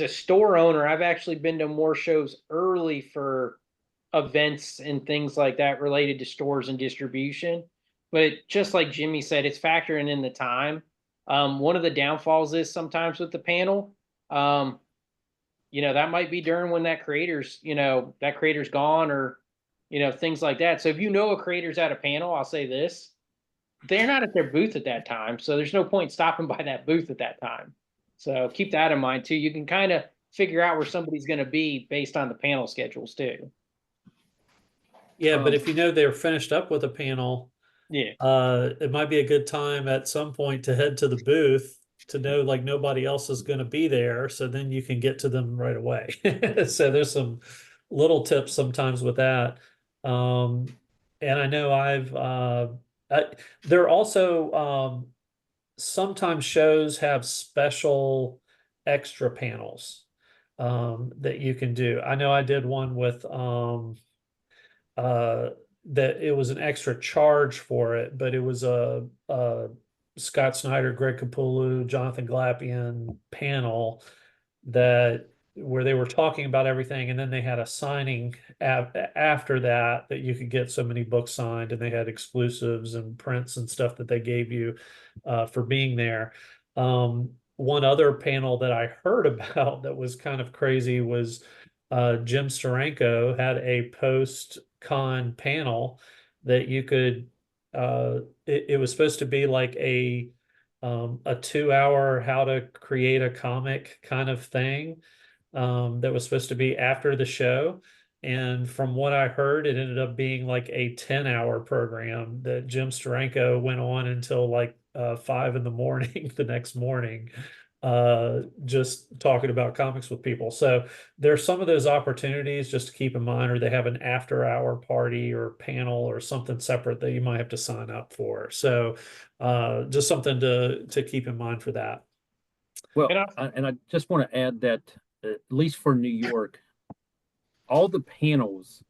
store owner, I've actually been to more shows early for events and things like that related to stores and distribution. But just like Jimmy said, it's factoring in the time. One of the downfalls is sometimes with the panel, that might be during when that creator's gone or, things like that. So if a creator's at a panel, I'll say this, they're not at their booth at that time. So there's no point stopping by that booth at that time. So keep that in mind too. You can kind of figure out where somebody's going to be based on the panel schedules too. yeah, but if they're finished up with a panel, Yeah. it might be a good time at some point to head to the booth to know like nobody else is going to be there. So then you can get to them right away. So there's some little tips sometimes with that. And I know there also, sometimes shows have special extra panels, that you can do. I know I did one with, that it was an extra charge for it, but it was a Scott Snyder, Greg Capullo, Jonathan Glapian panel where they were talking about everything, and then they had a signing after that you could get so many books signed, and they had exclusives and prints and stuff that they gave you for being there. One other panel that I heard about that was kind of crazy was Jim Steranko had a post-con panel that you could it was supposed to be like a 2-hour how to create a comic kind of thing, that was supposed to be after the show. And from what I heard, it ended up being like a 10-hour program that Jim Steranko went on until like 5 in the morning the next morning, just talking about comics with people. So there's some of those opportunities just to keep in mind, or they have an after-hour party or panel or something separate that you might have to sign up for. So just something to keep in mind for that. Well, I just want to add that at least for New York, all the panels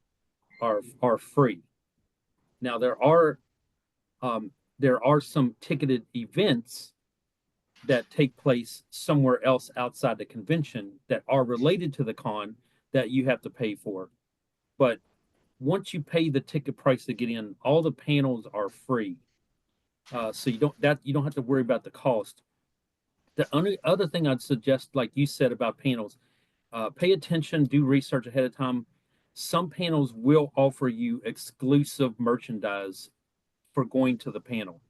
are free. Now there are some ticketed events that take place somewhere else outside the convention that are related to the con that you have to pay for. But once you pay the ticket price to get in, all the panels are free. So you don't have to worry about the cost. The only other thing I'd suggest, like you said about panels, pay attention, do research ahead of time. Some panels will offer you exclusive merchandise for going to the panel.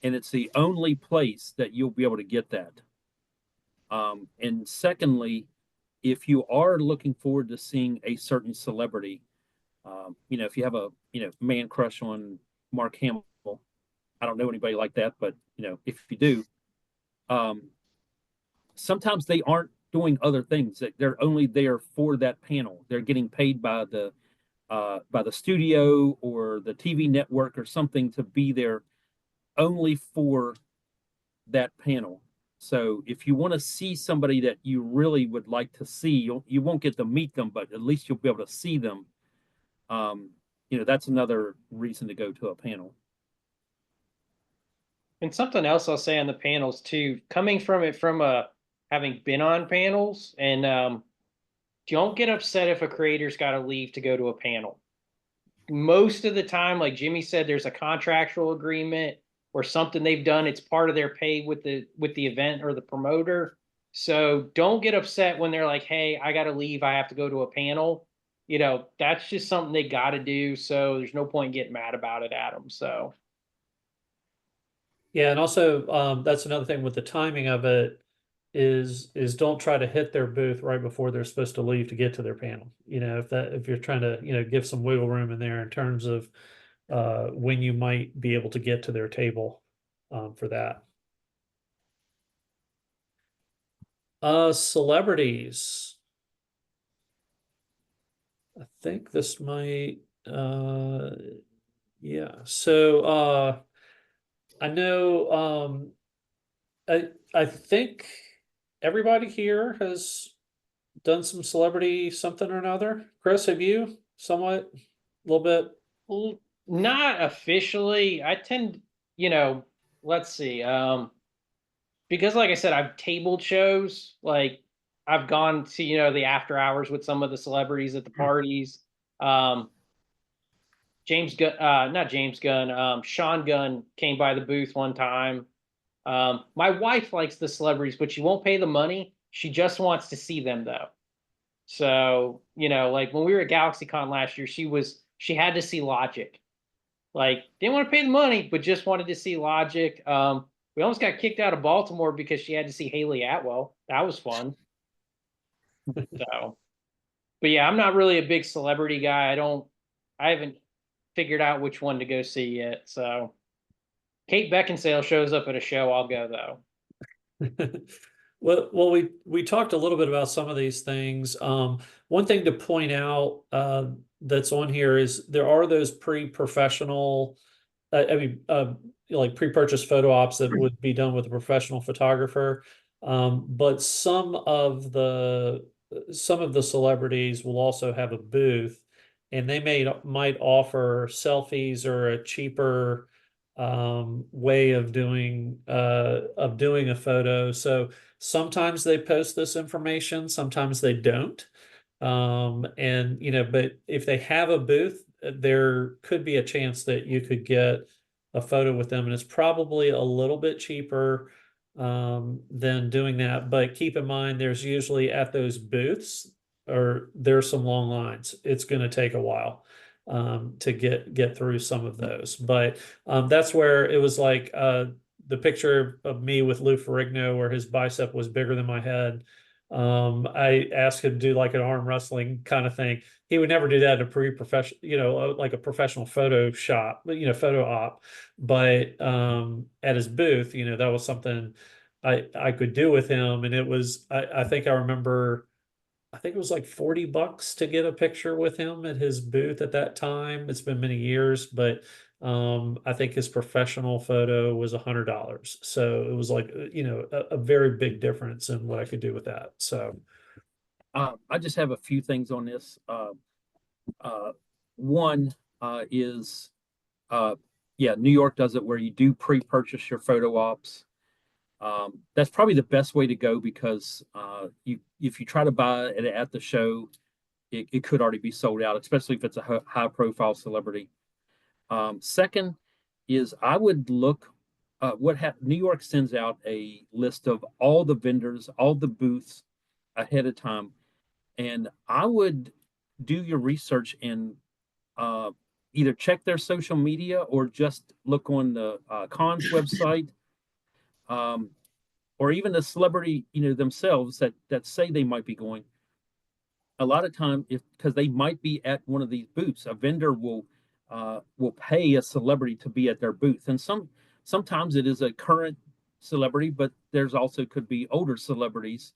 And it's the only place that you'll be able to get that. And secondly, if you are looking forward to seeing a certain celebrity, if you have a man crush on Mark Hamill, I don't know anybody like that, but if you do, sometimes they aren't doing other things. They're only there for that panel. They're getting paid by the studio or the TV network or something to be there only for that panel. So if you want to see somebody that you really would like to see, you won't get to meet them, but at least you'll be able to see them. That's another reason to go to a panel. And something else I'll say on the panels too, coming from having been on panels, and don't get upset if a creator's got to leave to go to a panel. Most of the time, like Jimmy said, there's a contractual agreement or something they've done. It's part of their pay with the event or the promoter. So don't get upset when they're like, "Hey, I got to leave. I have to go to a panel." That's just something they got to do. So there's no point getting mad about it at them. So. Yeah, and also that's another thing with the timing of it is don't try to hit their booth right before they're supposed to leave to get to their panel. If you're trying to give some wiggle room in there in terms of when you might be able to get to their table for that. Celebrities. I think this might yeah. So I know I think everybody here has done some celebrity something or another. Chris, have you somewhat, a little bit? Well, not officially. I tend, let's see. Because like I said, I've tabled shows. Like I've gone to, the after hours with some of the celebrities at the parties. James Gunn, not James Gunn, Sean Gunn came by the booth one time. My wife likes the celebrities, but she won't pay the money. She just wants to see them though. So, like when we were at GalaxyCon last year, she had to see Logic. Like, didn't want to pay the money, but just wanted to see Logic. We almost got kicked out of Baltimore because she had to see Haley Atwell. That was fun. So, but yeah, I'm not really a big celebrity guy. I haven't figured out which one to go see yet. So, Kate Beckinsale shows up at a show, I'll go though. Well, we talked a little bit about some of these things. One thing to point out that's on here is there are those pre-professional, like pre-purchase photo ops that would be done with a professional photographer. But some of the celebrities will also have a booth, and they might offer selfies or a cheaper way of doing a photo. So sometimes they post this information, sometimes they don't. But if they have a booth, there could be a chance that you could get a photo with them, and it's probably a little bit cheaper than doing that. But keep in mind, there's usually at those booths, or there's some long lines. It's going to take a while to get through some of those. But that's where it was like the picture of me with Lou Ferrigno where his bicep was bigger than my head. I asked him to do like an arm wrestling kind of thing. He would never do that in a pre-professional, like a professional photo shop, photo op. But at his booth, that was something I could do with him. And it was, I think I remember, I think it was like $40 to get a picture with him at his booth at that time. It's been many years, but I think his professional photo was $100. So it was like, a very big difference in what I could do with that. So I just have a few things on this. One is, New York does it where you do pre-purchase your photo ops. That's probably the best way to go because if you try to buy it at the show, it could already be sold out, especially if it's a high-profile celebrity. Second is I would look. New York sends out a list of all the vendors, all the booths ahead of time, and I would do your research and either check their social media or just look on the Conn's website. Or even the celebrity, themselves that say they might be going. A lot of time, because they might be at one of these booths, a vendor will pay a celebrity to be at their booth, and sometimes it is a current celebrity, but there's also could be older celebrities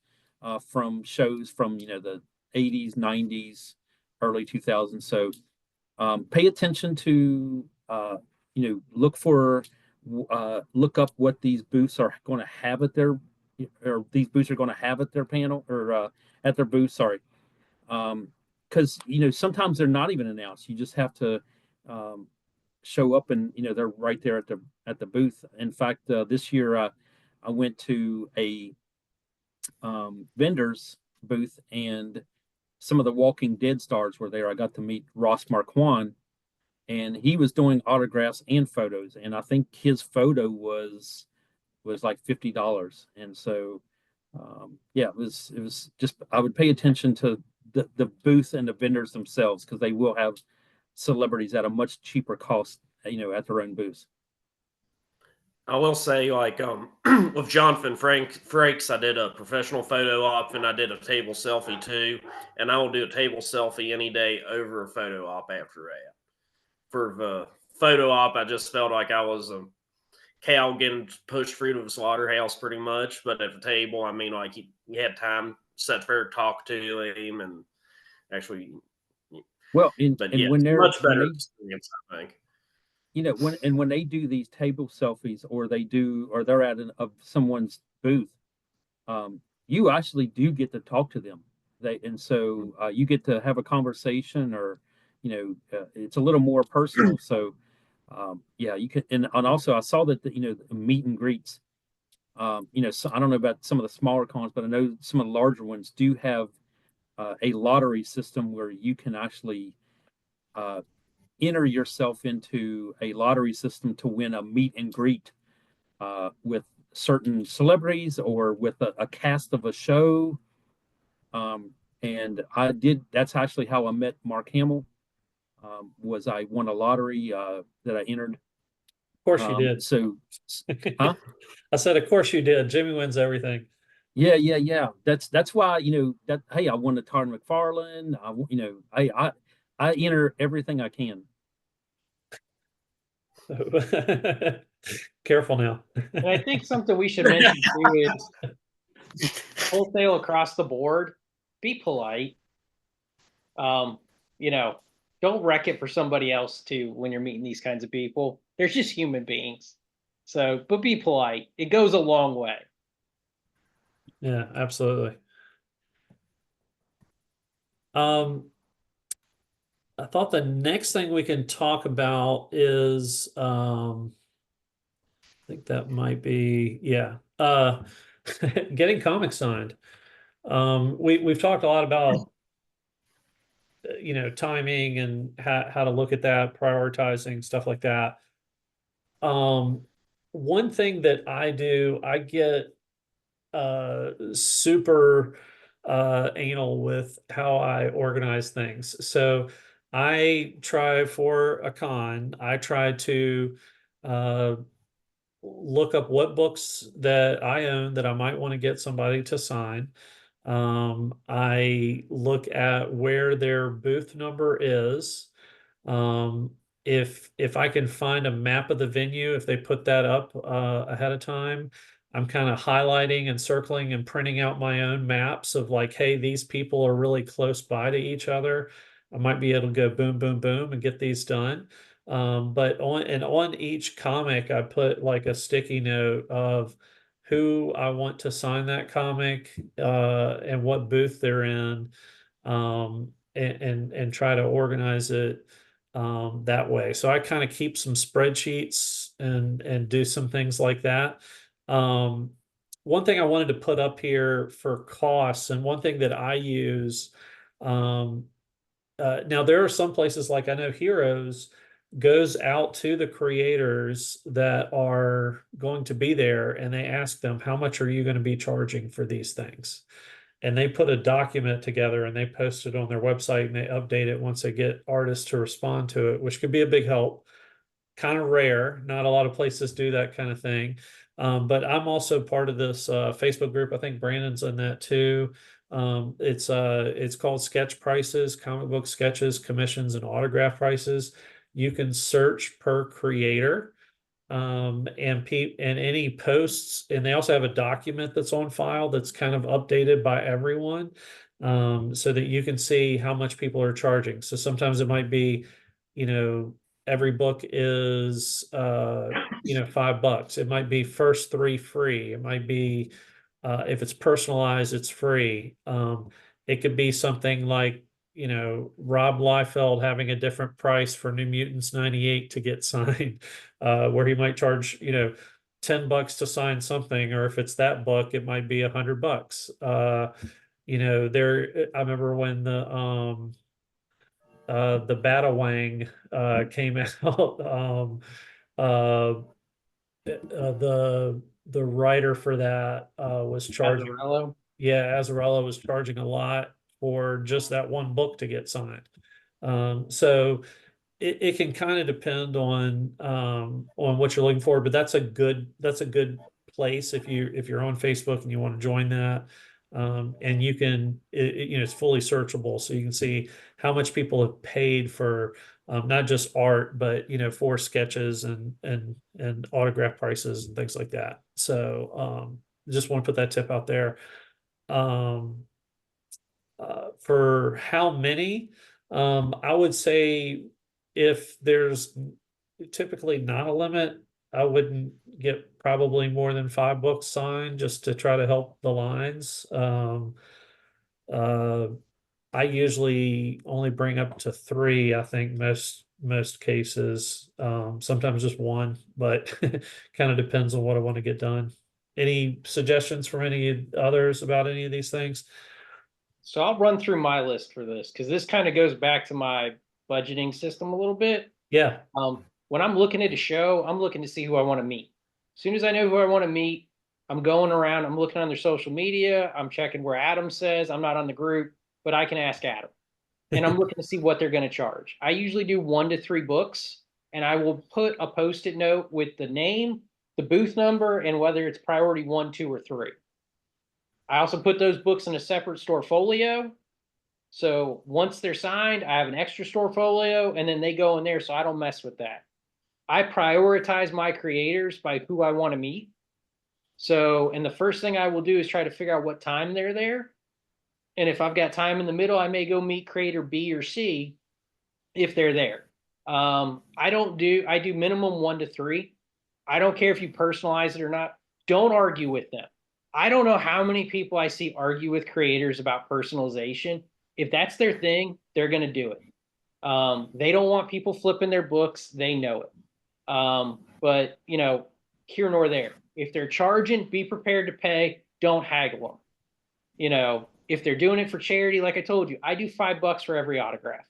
from shows from the 80s, 90s, early 2000s. So pay attention to look for look up what these booths are going to have at their, or these booths are going to have at their panel, or at their booth. Sorry, because sometimes they're not even announced. You just have to show up, and they're right there at the booth. In fact, this year I went to a vendor's booth, and some of the Walking Dead stars were there. I got to meet Ross Marquand, and he was doing autographs and photos, and I think his photo was like $50. And so yeah, it was just, I would pay attention to the booth and the vendors themselves, because they will have celebrities at a much cheaper cost, at their own booths. I will say, like, with Jonathan Frakes, I did a professional photo op and I did a table selfie too. And I will do a table selfie any day over a photo op after that. For the photo op, I just felt like I was a cow getting pushed through to the slaughterhouse pretty much. But at the table, I mean, like, you had time, sat there, talk to him, and actually, Well, but and yeah, when they're much better when experience, I think. when they do these table selfies, or they're at of someone's booth, you actually do get to talk to them. So you get to have a conversation, or it's a little more personal. So yeah, you can. And also I saw that the meet and greets. So I don't know about some of the smaller cons, but I know some of the larger ones do have a lottery system where you can actually enter yourself into a lottery system to win a meet and greet with certain celebrities, or with a cast of a show. And that's actually how I met Mark Hamill. Was I won a lottery that I entered. Of course you did. So, huh? I said, of course you did. Jimmy wins everything. Yeah. That's why, that, hey, I won the Todd McFarlane. I enter everything I can. Careful now. And I think something we should mention too is wholesale across the board. Be polite. Don't wreck it for somebody else too when you're meeting these kinds of people. They're just human beings. So, but be polite. It goes a long way. Yeah, absolutely. I thought the next thing we can talk about is I think that might be, yeah, getting comics signed. We've talked a lot about timing and how to look at that, prioritizing stuff like that. One thing that I do, I get super anal with how I organize things. So I try for a con, I try to look up what books that I own that I might want to get somebody to sign. I look at where their booth number is. If I can find a map of the venue, if they put that up ahead of time, I'm kind of highlighting and circling and printing out my own maps of like, hey, these people are really close by to each other. I might be able to go boom, boom, boom and get these done. But on each comic, I put like a sticky note of who I want to sign that comic, and what booth they're in, and try to organize it that way. So I kind of keep some spreadsheets and do some things like that. One thing I wanted to put up here for costs, and one thing that I use, now there are some places, like I know Heroes goes out to the creators that are going to be there, and they ask them, how much are you going to be charging for these things? And they put a document together and they post it on their website, and they update it once they get artists to respond to it, which could be a big help. Kind of rare. Not a lot of places do that kind of thing. But I'm also part of this Facebook group. I think Brandon's in that too. It's called Sketch Prices, comic book sketches, commissions, and autograph prices. You can search per creator, and any posts, and they also have a document that's on file that's kind of updated by everyone, so that you can see how much people are charging. So sometimes it might be, every book is $5. It might be first 3 free. It might be if it's personalized, it's free. It could be something like, Rob Liefeld having a different price for New Mutants 98 to get signed, where he might charge, $10 to sign something, or if it's that book, it might be $100. I remember when the Batawang came out. The writer for that was charging. Azzarello. Yeah, Azarello was charging a lot for just that one book to get signed. So it can kind of depend on what you're looking for, but that's a good place if you're on Facebook and you want to join that. And you can it's fully searchable, so you can see how much people have paid for not just art, but for sketches and autograph prices and things like that. So just want to put that tip out there. For how many, I would say if there's typically not a limit, I wouldn't get probably more than 5 books signed just to try to help the lines. I usually only bring up to 3, I think most cases. Sometimes just 1, but kind of depends on what I want to get done. Any suggestions from any others about any of these things? So I'll run through my list for this because this kind of goes back to my budgeting system a little bit. Yeah. When I'm looking at a show, I'm looking to see who I want to meet. As soon as I know who I want to meet, I'm going around, I'm looking on their social media, I'm checking where Adam says. I'm not on the group, but I can ask Adam. And I'm looking to see what they're going to charge. I usually do 1 to 3 books, and I will put a Post-it note with the name, the booth number, and whether it's priority 1, 2, or 3. I also put those books in a separate store folio. So once they're signed, I have an extra store folio, and then they go in there, so I don't mess with that. I prioritize my creators by who I want to meet. So, and the first thing I will do is try to figure out what time they're there. And if I've got time in the middle, I may go meet creator B or C if they're there. I do minimum 1 to 3. I don't care if you personalize it or not. Don't argue with them. I don't know how many people I see argue with creators about personalization. If that's their thing, they're going to do it. They don't want people flipping their books. They know it. But, here nor there. If they're charging, be prepared to pay. Don't haggle them. If they're doing it for charity, like I told you, I do $5 for every autograph.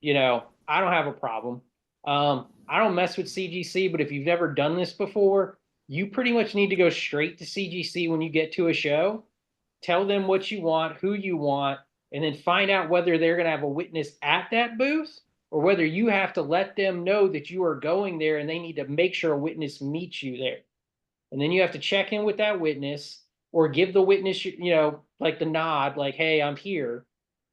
I don't have a problem. I don't mess with CGC, but if you've never done this before, you pretty much need to go straight to CGC when you get to a show. Tell them what you want, who you want, and then find out whether they're going to have a witness at that booth or whether you have to let them know that you are going there and they need to make sure a witness meets you there. And then you have to check in with that witness or give the witness, like the nod, like, hey, I'm here.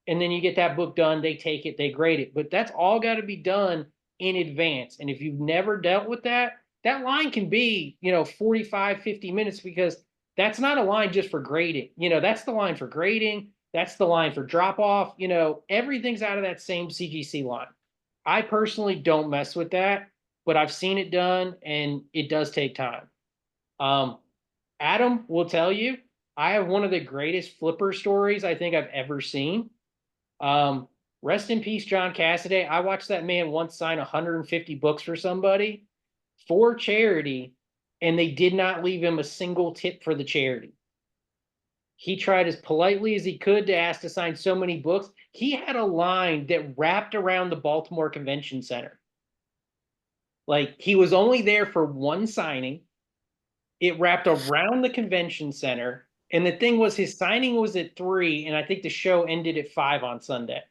And then you get that book done, they take it, they grade it. But that's all got to be done in advance. And if you've never dealt with that, that line can be, 45, 50 minutes because that's not a line just for grading. That's the line for grading. That's the line for drop off. Everything's out of that same CGC line. I personally don't mess with that, but I've seen it done and it does take time. Adam will tell you, I have one of the greatest flipper stories I think I've ever seen. Rest in peace, John Cassaday. I watched that man once sign 150 books for somebody for charity, and they did not leave him a single tip for the charity. He tried as politely as he could to ask to sign so many books. He had a line that wrapped around the Baltimore Convention Center. Like, he was only there for one signing. It wrapped around the convention center. And the thing was, his signing was at 3, and I think the show ended at 5 on Sunday.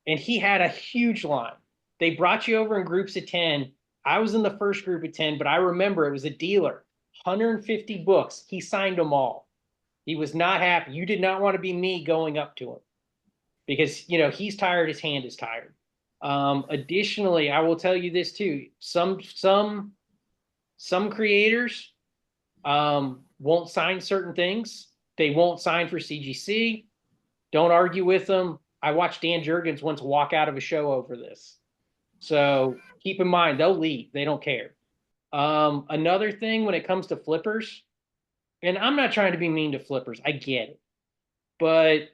And he had a huge line. They brought you over in groups of 10. I was in the first group of 10, but I remember it was a dealer, 150 books. He signed them all. He was not happy. You did not want to be me going up to him because, he's tired. His hand is tired. Additionally, I will tell you this too. Some creators won't sign certain things. They won't sign for CGC. Don't argue with them. I watched Dan Jurgens once walk out of a show over this. So keep in mind they'll leave. They don't care. Another thing when it comes to flippers, and I'm not trying to be mean to flippers, I get it. But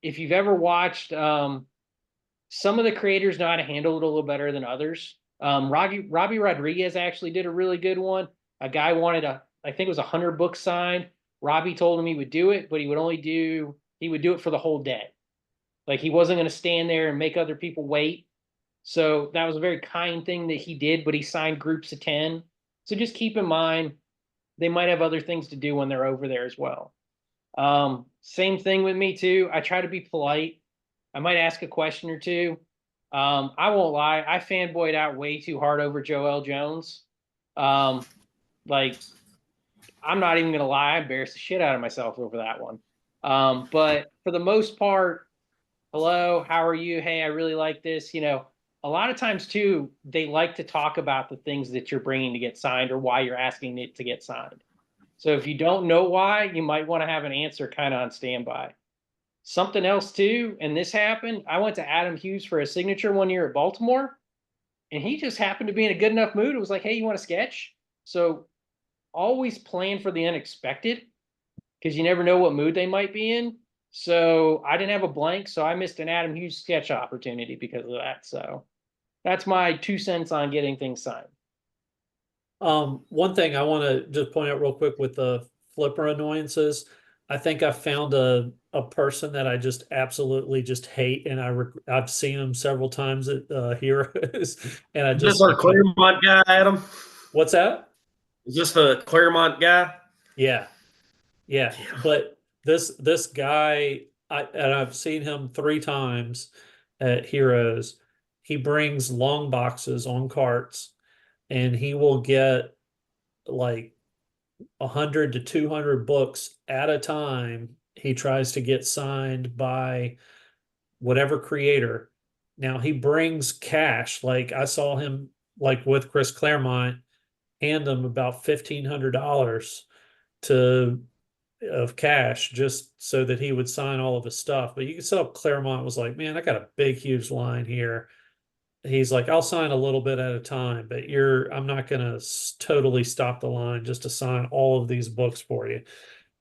if you've ever watched, some of the creators know how to handle it a little better than others. Robbie Rodriguez actually did a really good one. A guy wanted I think it was 100 books signed. Robbie told him he would do it, but he would do it for the whole day. Like he wasn't going to stand there and make other people wait. So that was a very kind thing that he did, but he signed groups of 10. So just keep in mind, they might have other things to do when they're over there as well. Same thing with me too. I try to be polite. I might ask a question or two. I won't lie. I fanboyed out way too hard over Joel Jones. Like, I'm not even going to lie. I embarrassed the shit out of myself over that one. But for the most part, hello, how are you? Hey, I really like this. You know, a lot of times too, they like to talk about the things that you're bringing to get signed or why you're asking it to get signed. So if you don't know why, you might want to have an answer kind of on standby. Something else too, and this happened. I went to Adam Hughes for a signature one year at Baltimore, and he just happened to be in a good enough mood. It was like, hey, you want to sketch? So always plan for the unexpected because you never know what mood they might be in. So I didn't have a blank, so I missed an Adam Hughes sketch opportunity because of that. So that's my 2 cents on getting things signed. One thing I want to just point out real quick with the flipper annoyances, I think I found a person that I just absolutely just hate, and I've seen him several times at Heroes, and I Is just this our Claremont guy, Adam? What's that? Is this the Claremont guy? Yeah. But this guy, I've seen him 3 times at Heroes. He brings long boxes on carts, and he will get like 100 to 200 books at a time. He tries to get signed by whatever creator. Now he brings cash. Like I saw him, like with Chris Claremont, hand him about $1,500 to of cash just so that he would sign all of his stuff. But you can tell Claremont was like, man, I got a big, huge line here. He's like, I'll sign a little bit at a time, but I'm not going to totally stop the line just to sign all of these books for you.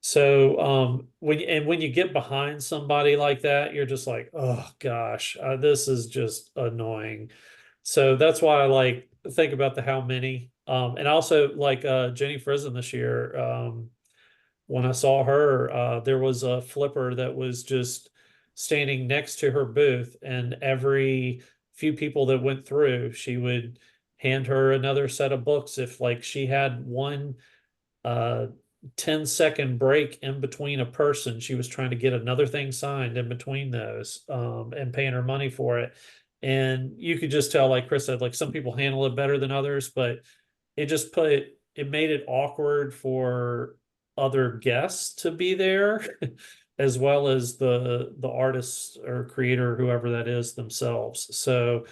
So when you get behind somebody like that, you're just like, oh gosh, this is just annoying. So that's why I like think about the how many. And also like Jenny Frison this year, when I saw her, there was a flipper that was just standing next to her booth, and every few people that went through, she would hand her another set of books. If like she had one 10-second break in between a person, she was trying to get another thing signed in between those, and paying her money for it. And you could just tell, like Chris said, like some people handle it better than others, but it made it awkward for other guests to be there as well as the artists or creator, whoever that is, themselves. So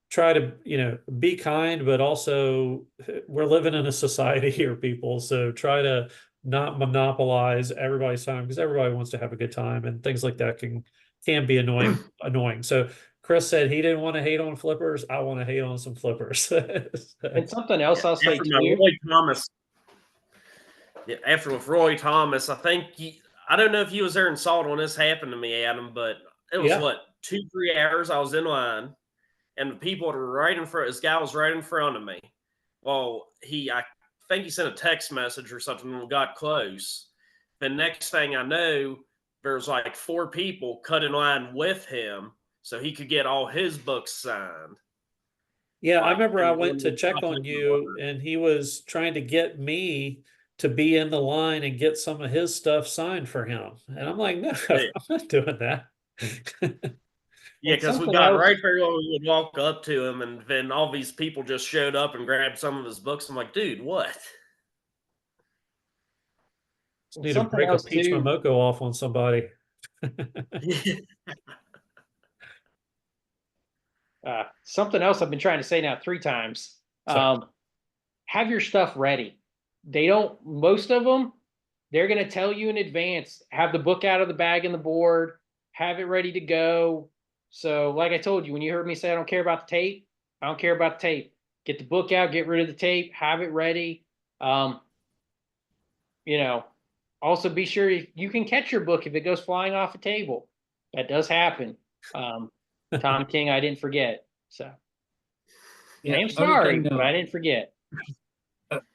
try to, be kind, but also we're living in a society here, people. So try to not monopolize everybody's time, because everybody wants to have a good time, and things like that can be annoying. So Chris said he didn't want to hate on flippers. I want to hate on some flippers. And something else I'll say too. Roy Thomas. Yeah, after with Roy Thomas, I think I don't know if you was there and saw it when this happened to me, Adam, but it was what, 2-3 hours I was in line, and the people were right in front. This guy was right in front of me. Well, I think he sent a text message or something when we got close. The next thing I know, there was like 4 people cut in line with him so he could get all his books signed. Yeah, I remember I went to check on you, and he was trying to get me to be in the line and get some of his stuff signed for him. And I'm like, no, I'm not doing that. Yeah, because we got right there when we would walk up to him, and then all these people just showed up and grabbed some of his books. I'm like, dude, what? Just need to break a Peach Momoko off on somebody. Something else I've been trying to say now 3 times. Have your stuff ready. Most of them, they're going to tell you in advance, have the book out of the bag and the board, have it ready to go. So like I told you, when you heard me say, I don't care about the tape, I don't care about the tape. get the book out, get rid of the tape, have it ready. You know, also be sure you can catch your book if it goes flying off a table. That does happen. Tom King, I didn't forget. So I am sorry, but I didn't forget.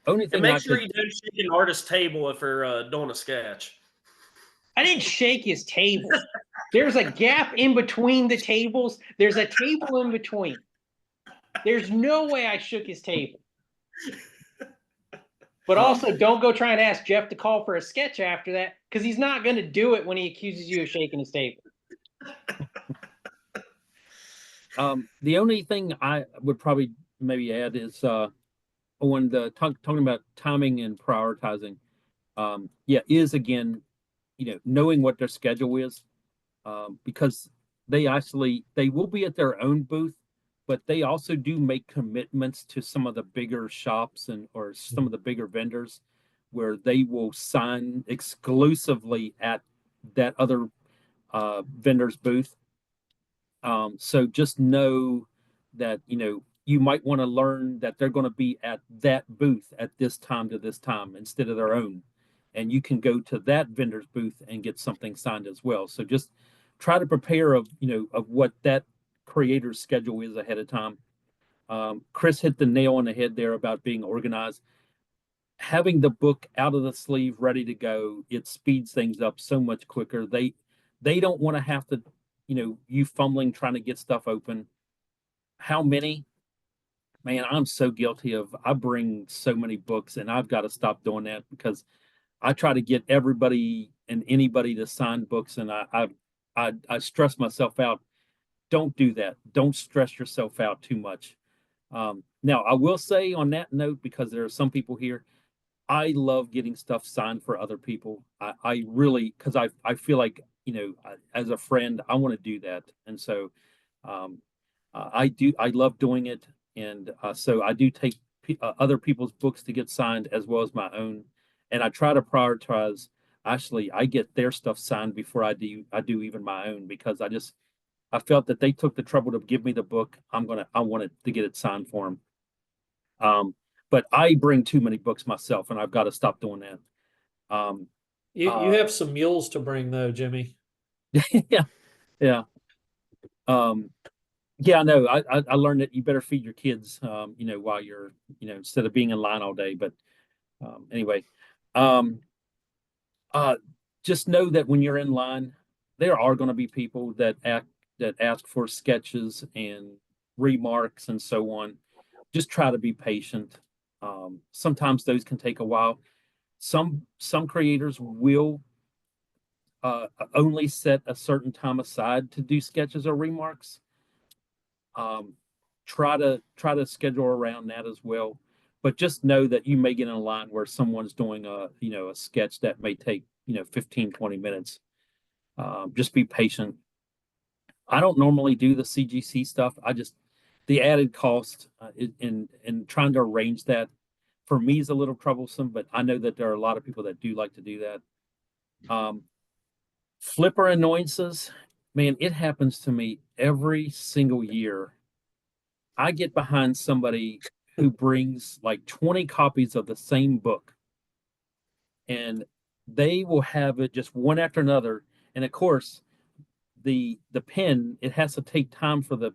Only And thing make sure you don't shake an artist's table if they're doing a sketch. I didn't shake his table. There's a gap in between the tables. There's a table in between. There's no way I shook his table. But also, don't go try and ask Jeff to call for a sketch after that, because he's not going to do it when he accuses you of shaking his table. The only thing I would probably maybe add is when talking about timing and prioritizing, is again, knowing what their schedule is, because they will be at their own booth, but they also do make commitments to some of the bigger shops or some of the bigger vendors where they will sign exclusively at that other vendor's booth. So just know that, you might want to learn that they're going to be at that booth at this time to this time instead of their own. And you can go to that vendor's booth and get something signed as well. So just try to prepare of what that creator's schedule is ahead of time. Chris hit the nail on the head there about being organized. Having the book out of the sleeve ready to go, it speeds things up so much quicker. They don't want to have to, you fumbling trying to get stuff open. How many? Man, I'm so guilty of, I bring so many books and I've got to stop doing that because I try to get everybody and anybody to sign books, and I stress myself out. Don't do that. Don't stress yourself out too much. Now, I will say on that note, because there are some people here, I love getting stuff signed for other people. I really, because I feel like, as a friend, I want to do that. And so I love doing it. And so I do take other people's books to get signed as well as my own. And I try to prioritize. Actually, I get their stuff signed before I do even my own, because I felt that they took the trouble to give me the book. I wanted to get it signed for them. But I bring too many books myself, and I've got to stop doing that. You have some mules to bring though, Jimmy. Yeah. Yeah, no, I learned that you better feed your kids, while you're, instead of being in line all day. But anyway, just know that when you're in line, there are going to be people that ask for sketches and remarks and so on. Just try to be patient. Sometimes those can take a while. Some creators will only set a certain time aside to do sketches or remarks. Try to schedule around that as well. But just know that you may get in a line where someone's doing a sketch that may take 15, 20 minutes. Just be patient. I don't normally do the CGC stuff. The added cost in trying to arrange that for me is a little troublesome, but I know that there are a lot of people that do like to do that. Flipper annoyances, man, it happens to me every single year. I get behind somebody who brings like 20 copies of the same book, and they will have it just one after another. And of course, the pen, it has to take time for the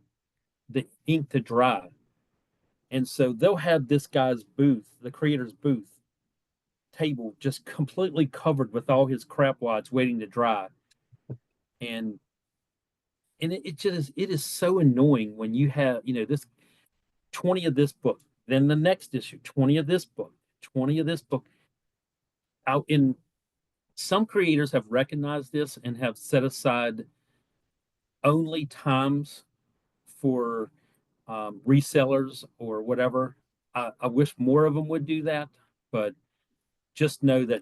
ink to dry. And so they'll have this guy's booth, the creator's booth table, just completely covered with all his crap while it's waiting to dry. And it is so annoying when you have, this 20 of this book, then the next issue, 20 of this book, 20 of this book. Out in some creators have recognized this and have set aside only times for resellers or whatever. I wish more of them would do that, but just know that,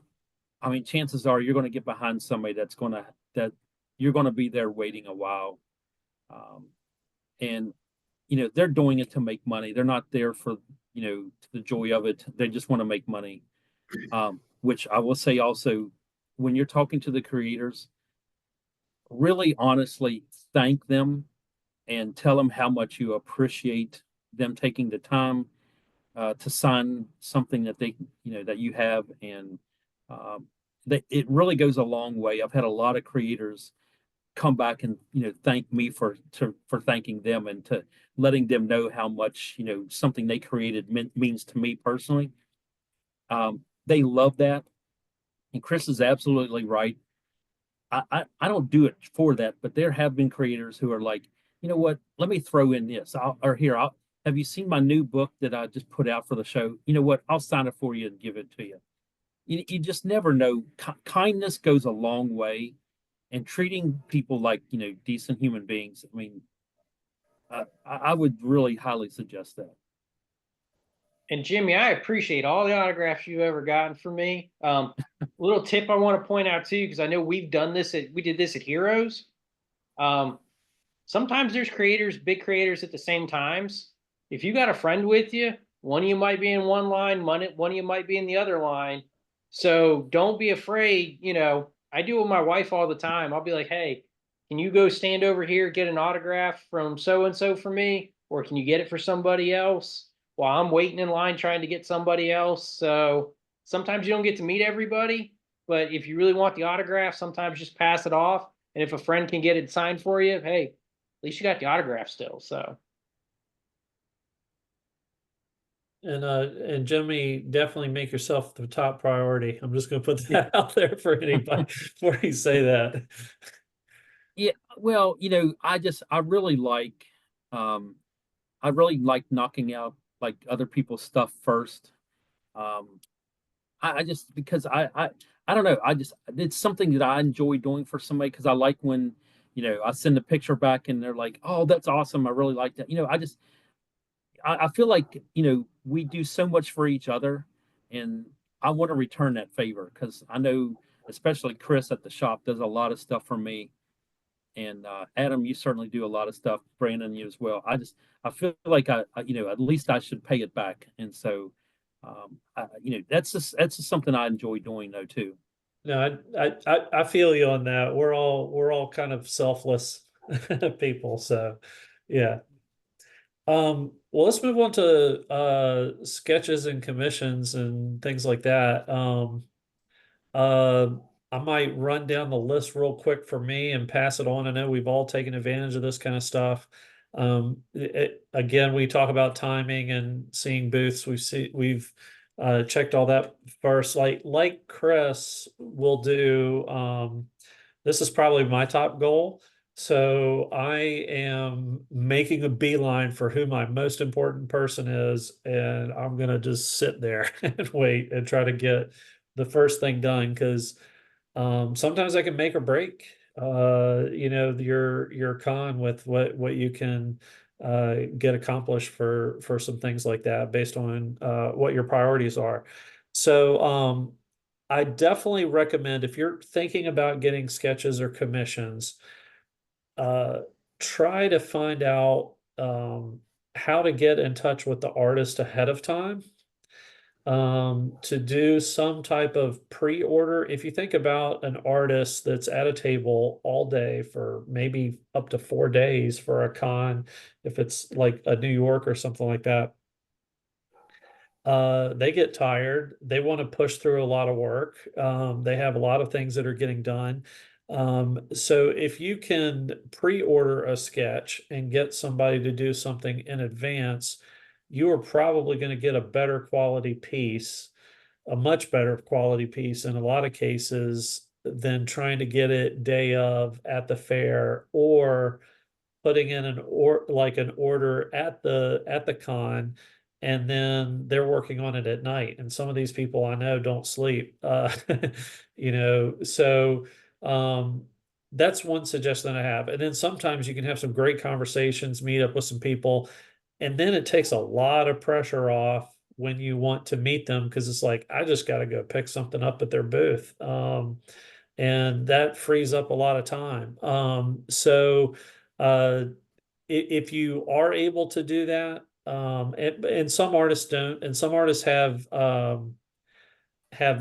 chances are you're going to get behind somebody that you're going to be there waiting a while. And they're doing it to make money. They're not there for, the joy of it. They just want to make money. Which I will say also, when you're talking to the creators, really honestly thank them and tell them how much you appreciate them taking the time to sign something that they, that you have, and that it really goes a long way. I've had a lot of creators come back and thank me for thanking them, and to letting them know how much something they created means to me personally. They love that, and Chris is absolutely right. I don't do it for that, but there have been creators who are like, you know what, let me throw in this. Have you seen my new book that I just put out for the show? You know what, I'll sign it for you and give it to you. You just never know. Kindness goes a long way, and treating people like decent human beings. I mean, I would really highly suggest that. And Jimmy, I appreciate all the autographs you've ever gotten from me. Little tip I want to point out to you, because I know we did this at Heroes. Sometimes there's creators, big creators at the same times. If you got a friend with you, one of you might be in one line, one of you might be in the other line. So don't be afraid. I do it with my wife all the time. I'll be like, hey, can you go stand over here, get an autograph from so-and-so for me? Or can you get it for somebody else while I'm waiting in line trying to get somebody else? So sometimes you don't get to meet everybody, but if you really want the autograph, sometimes just pass it off. And if a friend can get it signed for you, hey, at least you got the autograph still. So. And Jimmy, definitely make yourself the top priority. I'm just going to put that out there for anybody before you say that. Yeah, well, I really like knocking out like other people's stuff first. I just, because I don't know, it's something that I enjoy doing for somebody, because I like when I send a picture back and they're like, oh, that's awesome, I really like that. I feel like we do so much for each other, and I want to return that favor, because I know especially Chris at the shop does a lot of stuff for me, and Adam, you certainly do a lot of stuff. Brandon, you as well. I feel like I at least I should pay it back, and so that's just something I enjoy doing though too. No, I feel you on that. We're all kind of selfless people, so yeah. Well, let's move on to sketches and commissions and things like that. Uh, I might run down the list real quick for me and pass it on. I know we've all taken advantage of this kind of stuff. Again, we talk about timing and seeing booths. We've checked all that first. Like Chris will do. This is probably my top goal. So I am making a beeline for who my most important person is, and I'm gonna just sit there and wait and try to get the first thing done, because sometimes I can make or break your con with what you can get accomplished for some things like that based on what your priorities are. So I definitely recommend, if you're thinking about getting sketches or commissions, try to find out how to get in touch with the artist ahead of time, to do some type of pre-order. If you think about an artist that's at a table all day for maybe up to 4 days for a con, if it's like a New York or something like that, they get tired. They want to push through a lot of work. They have a lot of things that are getting done. So if you can pre-order a sketch and get somebody to do something in advance, you are probably going to get a better quality piece, a much better quality piece in a lot of cases than trying to get it day of at the fair, or putting in an order at the con, and then they're working on it at night. And some of these people I know don't sleep. So that's one suggestion I have. And then sometimes you can have some great conversations, meet up with some people, and then it takes a lot of pressure off when you want to meet them, because it's like, I just got to go pick something up at their booth. And that frees up a lot of time. So if you are able to do that, and some artists don't, and some artists have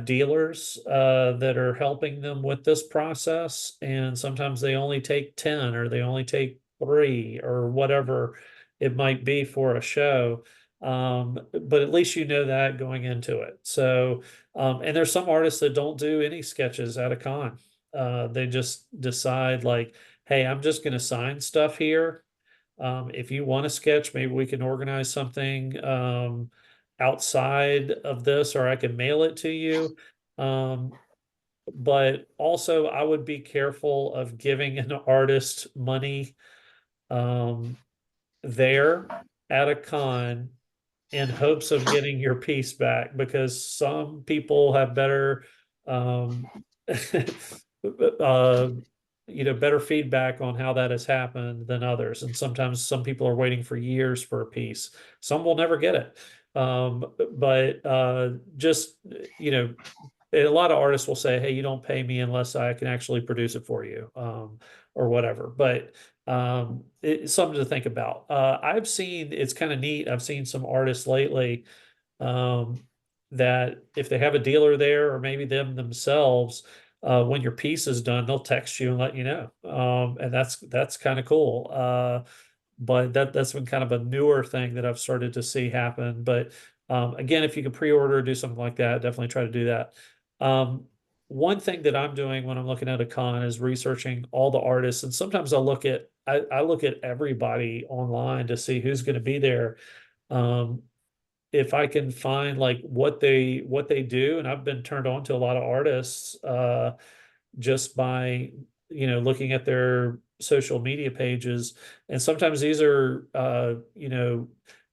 dealers that are helping them with this process, and sometimes they only take 10 or they only take 3 or whatever it might be for a show. But at least you know that going into it. So, and there's some artists that don't do any sketches at a con. They just decide like, hey, I'm just going to sign stuff here. If you want to sketch, maybe we can organize something outside of this, or I can mail it to you. But also, I would be careful of giving an artist money there at a con in hopes of getting your piece back, because some people have better uh, better feedback on how that has happened than others. And sometimes some people are waiting for years for a piece. Some will never get it. But just, a lot of artists will say, hey, you don't pay me unless I can actually produce it for you, or whatever. But it's something to think about. I've seen, it's kind of neat. I've seen some artists lately that if they have a dealer there, or maybe them themselves, when your piece is done, they'll text you and let you know. And that's kind of cool. But that's been kind of a newer thing that I've started to see happen. But again, if you can pre-order or do something like that, definitely try to do that. One thing that I'm doing when I'm looking at a con is researching all the artists, and sometimes I look at everybody online to see who's going to be there. If I can find like what they do, and I've been turned on to a lot of artists just by looking at their social media pages. And sometimes these are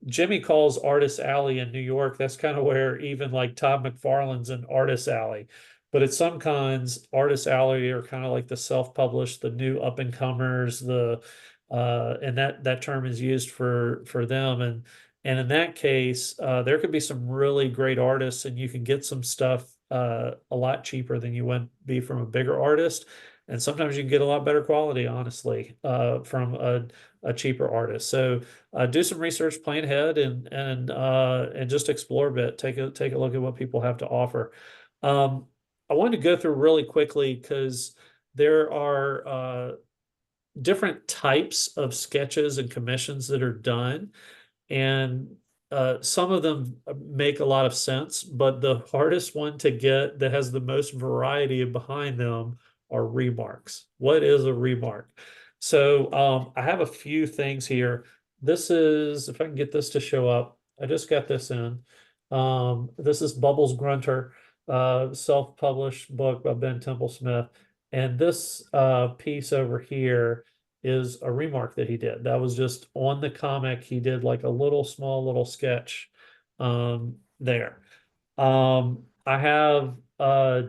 Jimmy calls Artist Alley in New York. That's kind of where even like Todd McFarlane's an Artist Alley. But at some cons, Artist Alley are kind of like the self-published, the new up and comers, and that term is used for them. And in that case, there could be some really great artists, and you can get some stuff a lot cheaper than you would be from a bigger artist. And sometimes you can get a lot better quality, honestly, from a cheaper artist. So do some research, plan ahead, and just explore a bit. Take a look at what people have to offer. I wanted to go through really quickly because there are different types of sketches and commissions that are done. And some of them make a lot of sense, but the hardest one to get that has the most variety behind them are remarks. What is a remark? So I have a few things here. This is, if I can get this to show up, I just got this in. This is Bubbles Grunter, self-published book by Ben Templesmith. And this piece over here is a remark that he did. That was just on the comic. He did like a small little sketch there. I have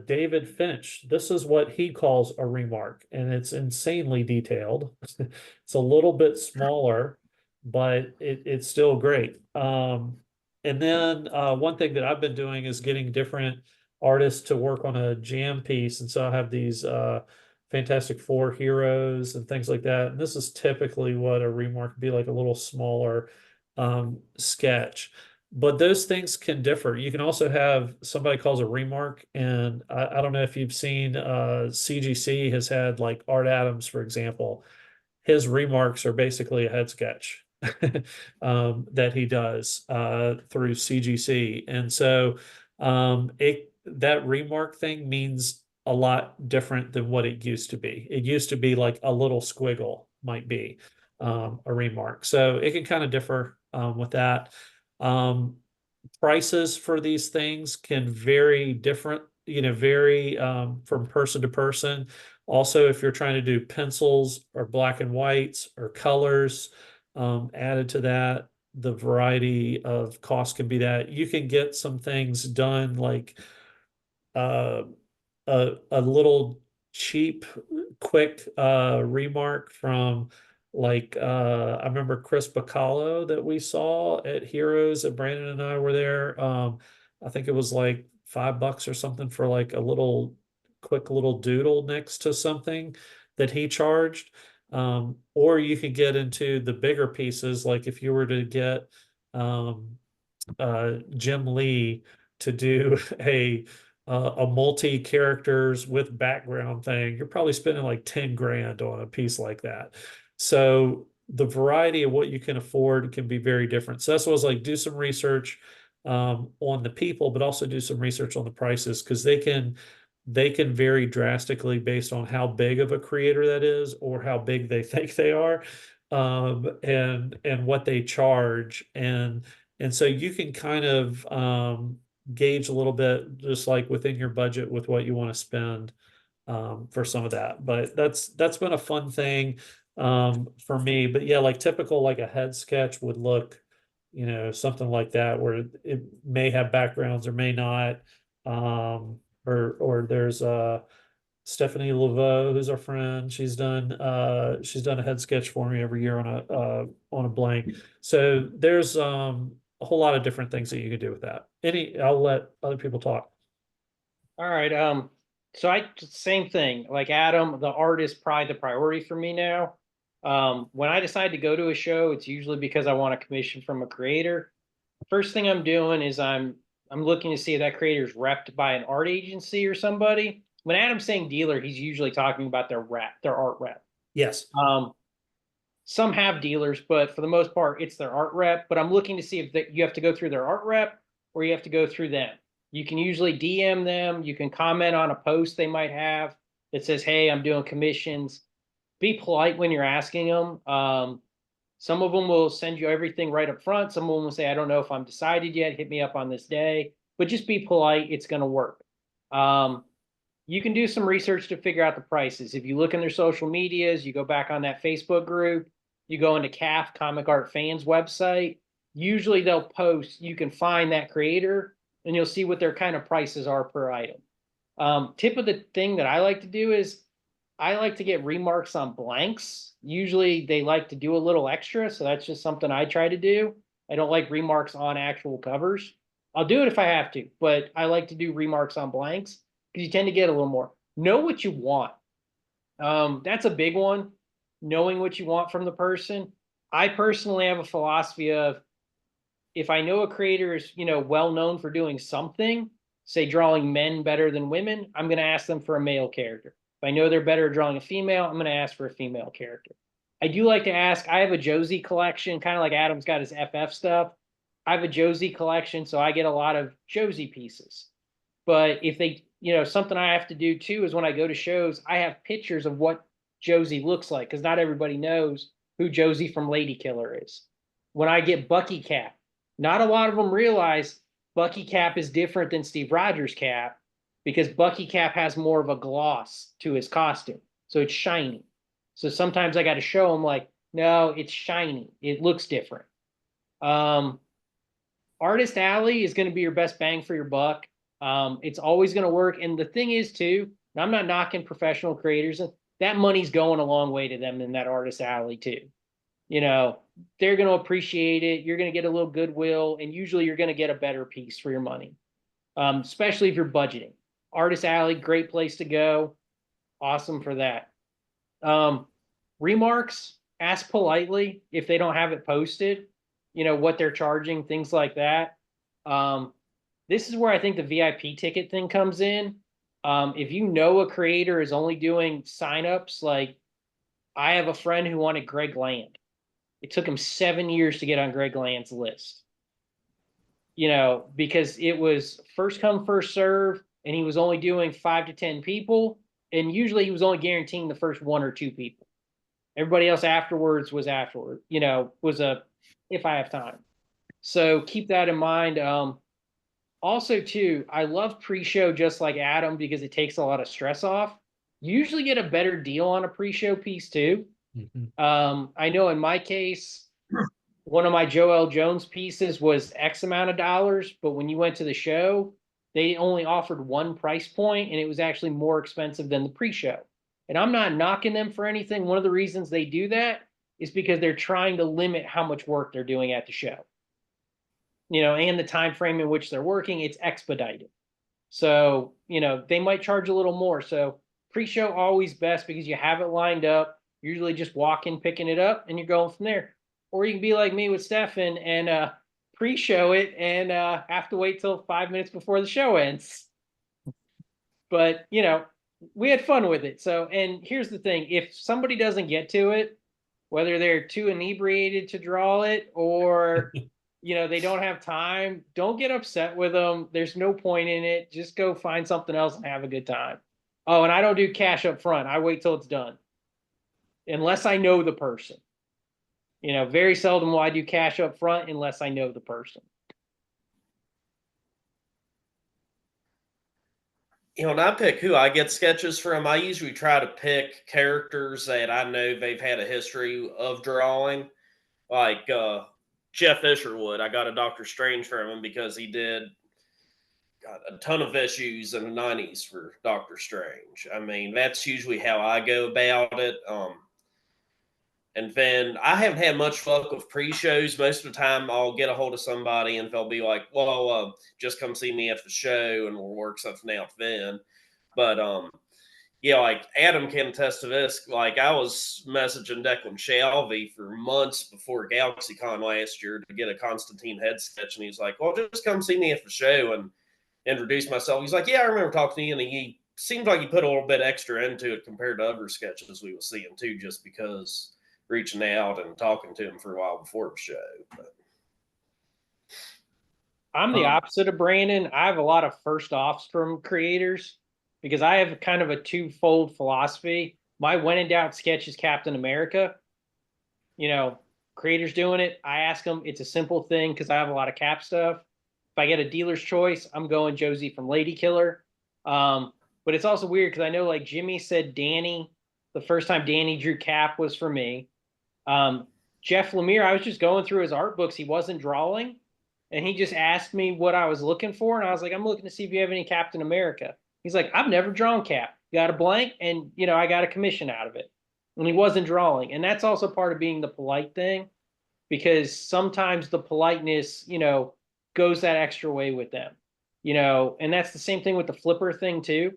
David Finch. This is what he calls a remark, and it's insanely detailed. It's a little bit smaller, but it's still great. And then one thing that I've been doing is getting different artists to work on a jam piece. And so I have these Fantastic Four heroes and things like that. And this is typically what a remark would be, like a little smaller sketch. But those things can differ. You can also have somebody calls a remark, and I don't know if you've seen CGC has had like Art Adams, for example. His remarks are basically a head sketch that he does through CGC. And so that remark thing means a lot different than what it used to be. It used to be like a little squiggle might be a remark. So it can kind of differ with that. Prices for these things can vary vary from person to person. Also, if you're trying to do pencils or black and whites or colors, added to that, the variety of costs can be that. You can get some things done like a little cheap, quick remark from like I remember Chris Bacallo that we saw at Heroes, that Brandon and I were there. I think it was like $5 or something for like a quick little doodle next to something that he charged. Or you could get into the bigger pieces, like if you were to get Jim Lee to do a multi-characters with background thing, you're probably spending like 10 grand on a piece like that. So the variety of what you can afford can be very different. So that's what I was like, do some research on the people, but also do some research on the prices, because they can vary drastically based on how big of a creator that is or how big they think they are, and what they charge, and so you can kind of gauge a little bit just like within your budget with what you want to spend for some of that. But that's been a fun thing for me. But yeah, like typical like a head sketch would look, something like that, where it may have backgrounds or may not. Or there's Stephanie Laveau, who's our friend. She's done a head sketch for me every year on a blank. So there's a whole lot of different things that you could do with that. I'll let other people talk. All right. So same thing, like Adam, the art is probably the priority for me now. When I decide to go to a show, it's usually because I want a commission from a creator. First thing I'm doing is I'm looking to see if that creator is repped by an art agency or somebody. When Adam's saying dealer, he's usually talking about their art rep. Yes. Some have dealers, but for the most part, it's their art rep. But I'm looking to see if you have to go through their art rep or you have to go through them. You can usually DM them. You can comment on a post they might have that says, "Hey, I'm doing commissions." Be polite when you're asking them. Some of them will send you everything right up front. Some of them will say, "I don't know if I'm decided yet. Hit me up on this day." But just be polite. It's going to work. You can do some research to figure out the prices. If you look in their social medias, you go back on that Facebook group, you go into CAF, Comic Art Fans website, usually they'll post, you can find that creator and you'll see what their kind of prices are per item. Tip of the thing that I like to do is I like to get remarks on blanks. Usually they like to do a little extra, so that's just something I try to do. I don't like remarks on actual covers. I'll do it if I have to, but I like to do remarks on blanks because you tend to get a little more. Know what you want. That's a big one. Knowing what you want from the person. I personally have a philosophy of, if I know a creator is, well known for doing something, say drawing men better than women, I'm going to ask them for a male character. If I know they're better at drawing a female, I'm going to ask for a female character. I do like to ask, I have a Josie collection, kind of like Adam's got his FF stuff. I have a Josie collection, so I get a lot of Josie pieces. But if they, something I have to do too is when I go to shows, I have pictures of what Josie looks like, because not everybody knows who Josie from Lady Killer is. When I get Bucky Cap, not a lot of them realize Bucky Cap is different than Steve Rogers Cap, because Bucky Cap has more of a gloss to his costume. So it's shiny. So sometimes I got to show them like, no, it's shiny. It looks different. Artist Alley is going to be your best bang for your buck. It's always going to work. And the thing is too, and I'm not knocking professional creators, that money's going a long way to them in that Artist Alley too. They're going to appreciate it. You're going to get a little goodwill, and usually you're going to get a better piece for your money, especially if you're budgeting. Artist Alley, great place to go. Awesome for that. Remarks, ask politely if they don't have it posted, what they're charging, things like that. This is where I think the VIP ticket thing comes in. If you know a creator is only doing signups, like I have a friend who wanted Greg Land. It took him 7 years to get on Greg Land's list. Because it was first come, first serve, and he was only doing 5 to 10 people. And usually he was only guaranteeing the first 1 or 2 people. Everybody else afterwards was if I have time. So keep that in mind. Also, too, I love pre-show just like Adam because it takes a lot of stress off. You usually get a better deal on a pre-show piece, too. Mm-hmm. I know in my case, one of my Joel Jones pieces was X amount of dollars, but when you went to the show, they only offered one price point, and it was actually more expensive than the pre-show. And I'm not knocking them for anything. One of the reasons they do that is because they're trying to limit how much work they're doing at the show. And the time frame in which they're working, it's expedited. So, they might charge a little more. So pre-show always best because you have it lined up. Usually just walk in, picking it up, and you're going from there. Or you can be like me with Stefan and pre-show it and have to wait till 5 minutes before the show ends. But, we had fun with it. So, and here's the thing. If somebody doesn't get to it, whether they're too inebriated to draw it or they don't have time. Don't get upset with them. There's no point in it. Just go find something else and have a good time. Oh, and I don't do cash up front. I wait till it's done. Unless I know the person. Very seldom will I do cash up front unless I know the person. When I pick who I get sketches from, I usually try to pick characters that I know they've had a history of drawing. Like Jeff Isherwood, I got a Doctor Strange from him because he did a ton of issues in the 90s for Doctor Strange. I mean, that's usually how I go about it. And then I haven't had much luck with pre-shows. Most of the time, I'll get a hold of somebody and they'll be like, well, just come see me at the show and we'll work something out then. But, like Adam can attest to this. Like I was messaging Declan Shalvey for months before GalaxyCon last year to get a Constantine head sketch. And he's like, well, just come see me at the show and introduce myself. He's like, yeah, I remember talking to you. And he seemed like he put a little bit extra into it compared to other sketches we were seeing too, just because reaching out and talking to him for a while before the show. But I'm the opposite of Brandon. I have a lot of first offs from creators because I have kind of a twofold philosophy. My when in doubt sketch is Captain America. Creators doing it, I ask them. It's a simple thing because I have a lot of Cap stuff. If I get a dealer's choice, I'm going Josie from Lady Killer. But it's also weird because I know like Jimmy said Danny, the first time Danny drew Cap was for me. Jeff Lemire, I was just going through his art books. He wasn't drawing. And he just asked me what I was looking for. And I was like, I'm looking to see if you have any Captain America. He's like, I've never drawn Cap. Got a blank. And, I got a commission out of it. And he wasn't drawing. And that's also part of being the polite thing. Because sometimes the politeness, goes that extra way with them. And that's the same thing with the flipper thing too.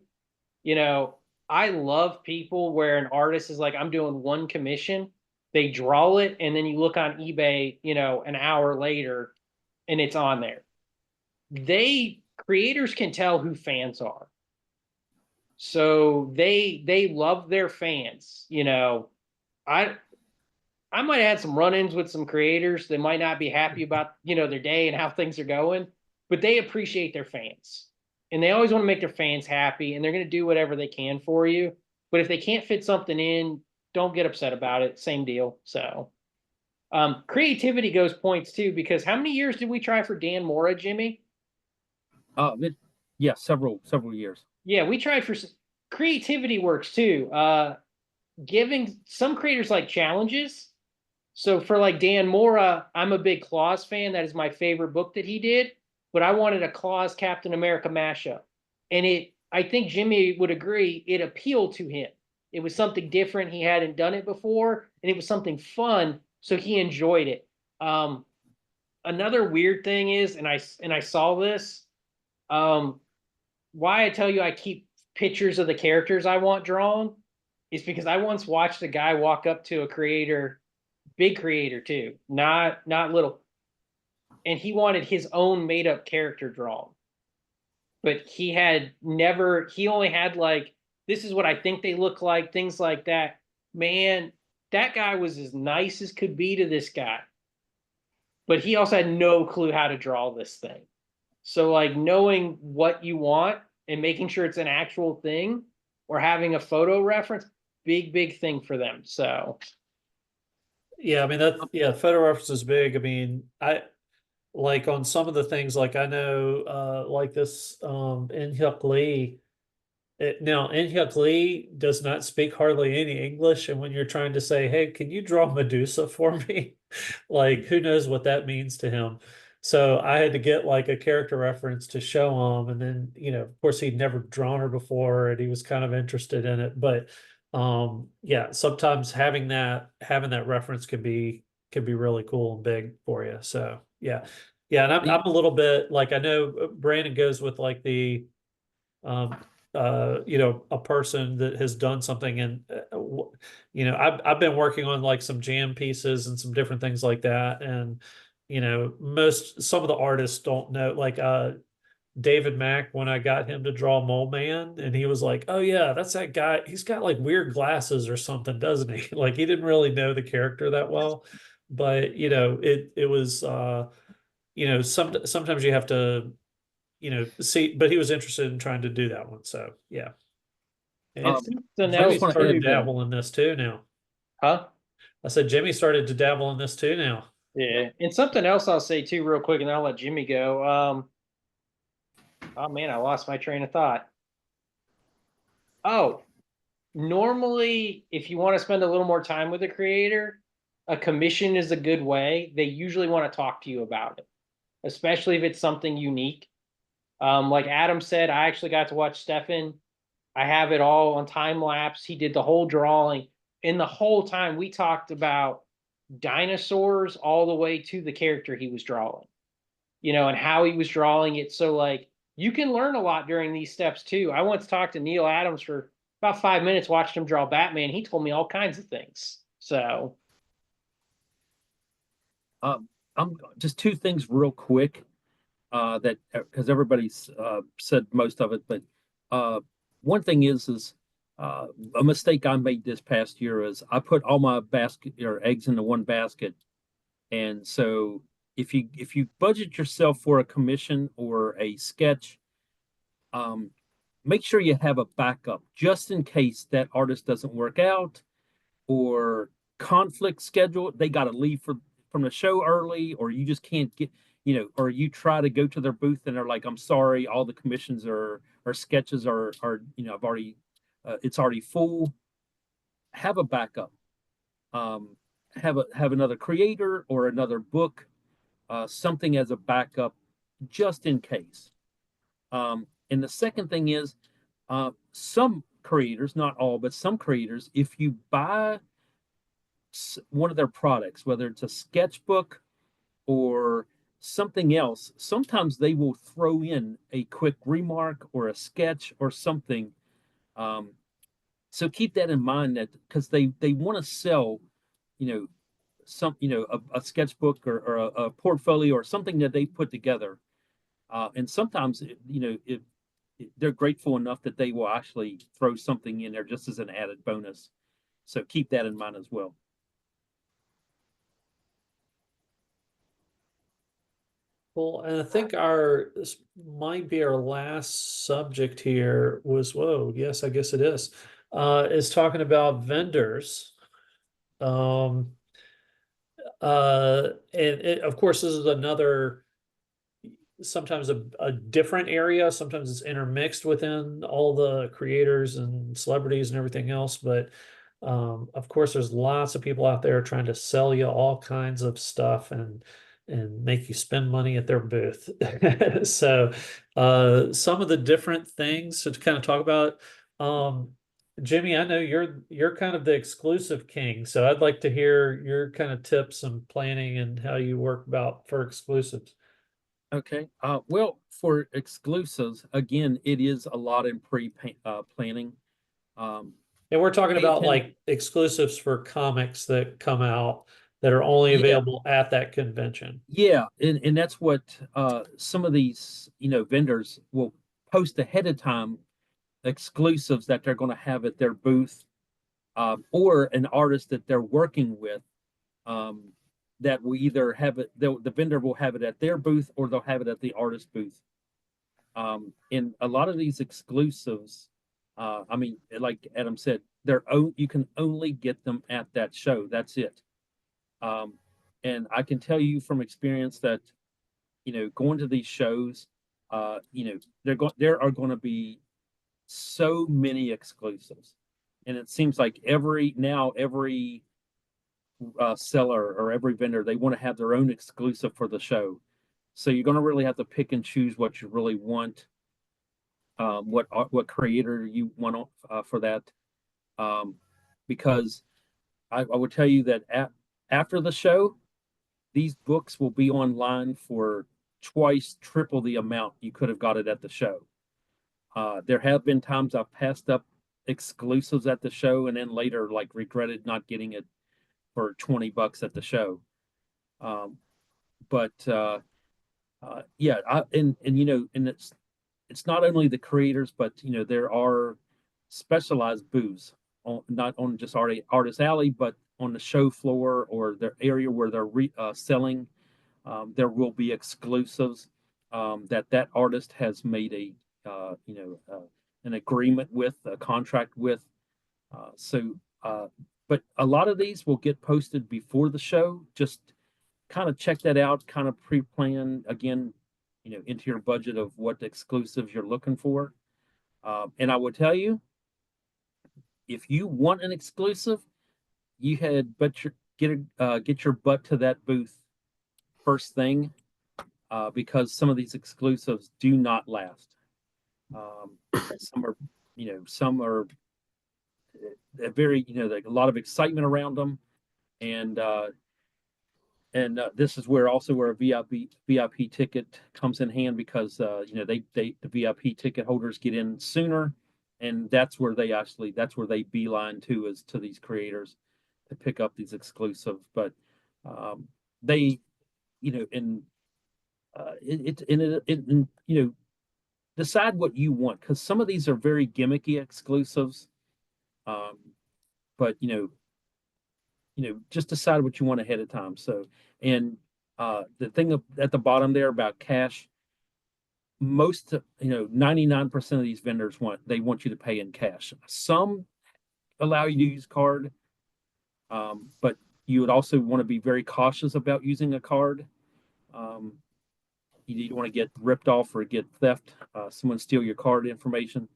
I love people where an artist is like, I'm doing one commission. They draw it, and then you look on eBay, an hour later, and it's on there. Creators can tell who fans are. So they love their fans. I might have had some run-ins with some creators that might not be happy about, their day and how things are going, but they appreciate their fans. And they always want to make their fans happy, and they're going to do whatever they can for you. But if they can't fit something in, don't get upset about it. Same deal. So creativity goes points too, because how many years did we try for Dan Mora, Jimmy? Yeah, several years. Yeah, we tried for creativity works too. Giving some creators like challenges. So for like Dan Mora, I'm a big Claus fan. That is my favorite book that he did. But I wanted a Claus Captain America mashup. And I think Jimmy would agree, it appealed to him. It was something different. He hadn't done it before, and it was something fun, so he enjoyed it. Another weird thing is, and I saw this, why I tell you I keep pictures of the characters I want drawn is because I once watched a guy walk up to a creator, big creator too, not little, and he wanted his own made-up character drawn. But he only had like, this is what I think they look like, things like that. Man, that guy was as nice as could be to this guy. But he also had no clue how to draw this thing. So like knowing what you want and making sure it's an actual thing or having a photo reference, big thing for them. So. Yeah, I mean, photo reference is big. I mean, I like on some of the things, like I know, like this, In-Hyuk Lee. Now, In-Hyuk Lee does not speak hardly any English, and when you're trying to say, hey, can you draw Medusa for me? Like, who knows what that means to him? So I had to get like a character reference to show him, and then, of course, he'd never drawn her before, and he was kind of interested in it. But yeah, sometimes having that reference can be really cool and big for you. So yeah. And I'm a little bit like, I know Brandon goes with like the a person that has done something, and I've been working on like some jam pieces and some different things like that, and some of the artists don't know, like David Mack when I got him to draw Mole Man, and he was like, "Oh yeah, that's that guy. He's got like weird glasses or something, doesn't he?" Like he didn't really know the character that well, but it was sometimes you have to see, but he was interested in trying to do that one. So yeah. And Um, Something I Jimmy just else want to started add, dabble in this too now. huh? I said Jimmy started to dabble in this too now. Yeah, and something else I'll say too, real quick, and I'll let Jimmy go. Oh man, I lost my train of thought. Oh, normally, if you want to spend a little more time with a creator, a commission is a good way. They usually want to talk to you about it, especially if it's something unique. Like Adam said, I actually got to watch Stefan. I have it all on time lapse. He did the whole drawing. And the whole time we talked about dinosaurs all the way to the character he was drawing, and how he was drawing it. So, like, you can learn a lot during these steps too. I once talked to Neil Adams for about 5 minutes, watched him draw Batman. He told me all kinds of things. So, I'm just two things real quick. That because everybody's said most of it, but one thing is a mistake I made this past year is I put all my basket or eggs into one basket, and so if you budget yourself for a commission or a sketch, um, make sure you have a backup just in case that artist doesn't work out or conflict schedule. They got to leave from the show early, or you just can't get, or you try to go to their booth and they're like, "I'm sorry, all the commissions or sketches are I've already it's already full." Have a backup. Um, have another creator or another book, something as a backup, just in case. And the second thing is, some creators, not all, but some creators, if you buy one of their products, whether it's a sketchbook or something else, sometimes they will throw in a quick remark or a sketch or something. Um, so keep that in mind, that because they want to sell, a sketchbook or a portfolio or something that they put together. And sometimes, if they're grateful enough that they will actually throw something in there just as an added bonus. So keep that in mind as well. Well, and I think this might be our last subject here was, whoa, yes, I guess it is talking about vendors. Um, and of course, this is another, sometimes a different area. Sometimes it's intermixed within all the creators and celebrities and everything else. But of course, there's lots of people out there trying to sell you all kinds of stuff and make you spend money at their booth. So some of the different things to kind of talk about. Jimmy, I know you're kind of the exclusive king, so I'd like to hear your kind of tips and planning and how you work about for exclusives. Okay. Well, for exclusives, again, it is a lot in planning. Um, And we're talking pay about attention. like exclusives for comics that come out that are only Yeah, available at that convention. yeah, and that's what some of these vendors will post ahead of time, exclusives that they're going to have at their booth, or an artist that they're working with. Um, that will either have it, the vendor will have it at their booth or they'll have it at the artist booth. In a lot of these exclusives, I mean, like Adam said, you can only get them at that show. That's it. Um, and I can tell you from experience that, going to these shows, there are going to be so many exclusives, and it seems like every seller or every vendor, they want to have their own exclusive for the show. So you're going to really have to pick and choose what you really want, what creator you want for that, um, because I would tell you that after the show, these books will be online for twice, triple the amount you could have got it at the show. There have been times I've passed up exclusives at the show and then later like regretted not getting it for $20 at the show. But yeah, and it's not only the creators, but there are specialized booths not on just Artist Alley, but on the show floor or the area where they're selling. There will be exclusives that artist has made an agreement with, a contract with. But a lot of these will get posted before the show. Just kind of check that out, kind of pre-plan again, into your budget of what exclusives you're looking for. And I would tell you, if you want an exclusive, you had get your butt to that booth first thing, because some of these exclusives do not last. Some are very, like a lot of excitement around them, and this is where a VIP ticket comes in hand, because the VIP ticket holders get in sooner, and that's where they beeline to, is to these creators to pick up these exclusives. But they, decide what you want, because some of these are very gimmicky exclusives. But just decide what you want ahead of time. So, and the thing at the bottom there about cash, most 99% of these vendors want you to pay in cash. Some allow you to use card, but you would also want to be very cautious about using a card. You don't want to get ripped off or get theft, someone steal your card information.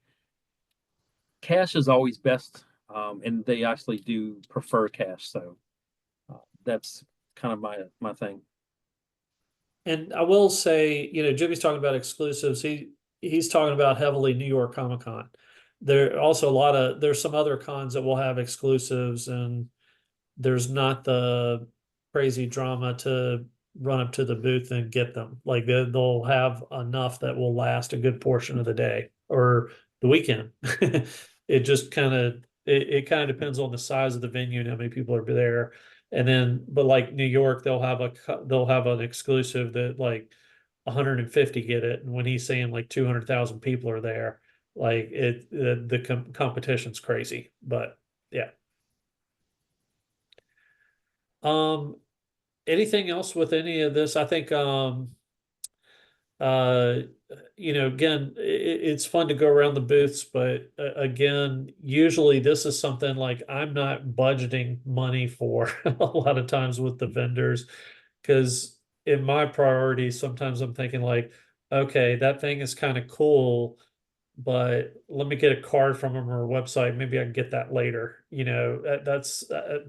Cash is always best, and they actually do prefer cash. So that's kind of my thing. And I will say, Jimmy's talking about exclusives. He's talking about heavily New York Comic Con. There are also there's some other cons that will have exclusives, and there's not the crazy drama to run up to the booth and get them. Like they'll have enough that will last a good portion of the day or the weekend. It just kind of depends on the size of the venue and how many people are there. And then, but like New York, they'll have an exclusive that like 150 get it, and when he's saying like 200,000 people are there, like the competition's crazy. But yeah. Anything else with any of this? I think again, it's fun to go around the booths, but again, usually this is something like I'm not budgeting money for a lot of times with the vendors, because in my priorities, sometimes I'm thinking like, okay, that thing is kind of cool, but let me get a card from them or a website. Maybe I can get that later. That's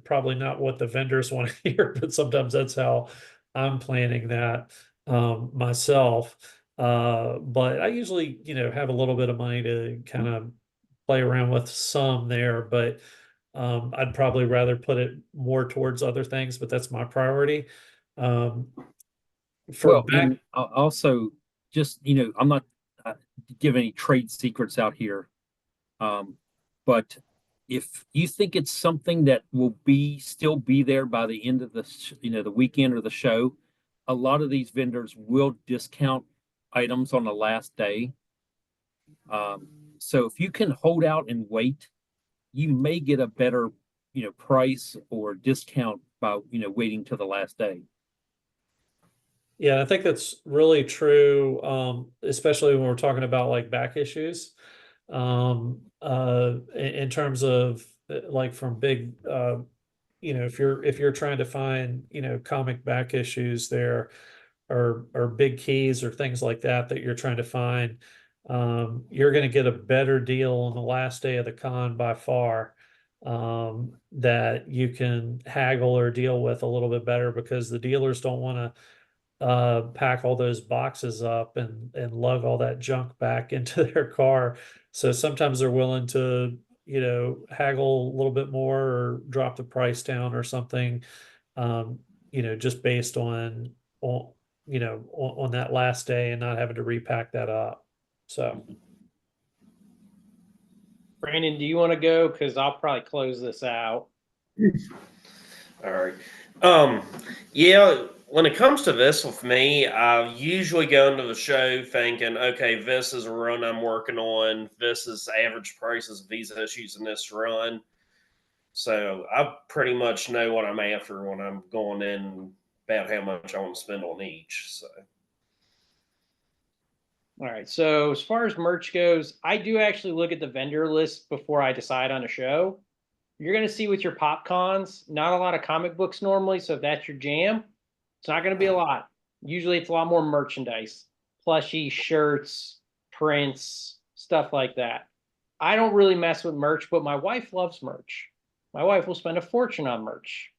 probably not what the vendors want to hear, but sometimes that's how I'm planning that myself. But I usually, have a little bit of money to kind of play around with some there, but I'd probably rather put it more towards other things, but that's my priority. And also just, I'm not give any trade secrets out here. But if you think it's something that will still be there by the end of the weekend or the show, a lot of these vendors will discount items on the last day. So if you can hold out and wait, you may get a better, price or discount by, waiting till the last day. Yeah, I think that's really true, especially when we're talking about like back issues. In terms of like from big, if you're trying to find, comic back issues there, or big keys or things like that you're trying to find, you're going to get a better deal on the last day of the con by far, that you can haggle or deal with a little bit better, because the dealers don't want to pack all those boxes up and lug all that junk back into their car. So sometimes they're willing to, haggle a little bit more or drop the price down or something, just based on that last day and not having to repack that up. So Brandon, do you want to go? Because I'll probably close this out. All right. Yeah, when it comes to this with me, I usually go into the show thinking, okay, this is a run I'm working on. This is average prices of these issues in this run. So I pretty much know what I'm after when I'm going in about how much I want to spend on each. So All right. So as far as merch goes, I do actually look at the vendor list before I decide on a show. You're going to see with your pop cons, not a lot of comic books normally. So if that's your jam, it's not going to be a lot. Usually it's a lot more merchandise, plushy shirts, prints, stuff like that. I don't really mess with merch, but my wife loves merch. My wife will spend a fortune on merch.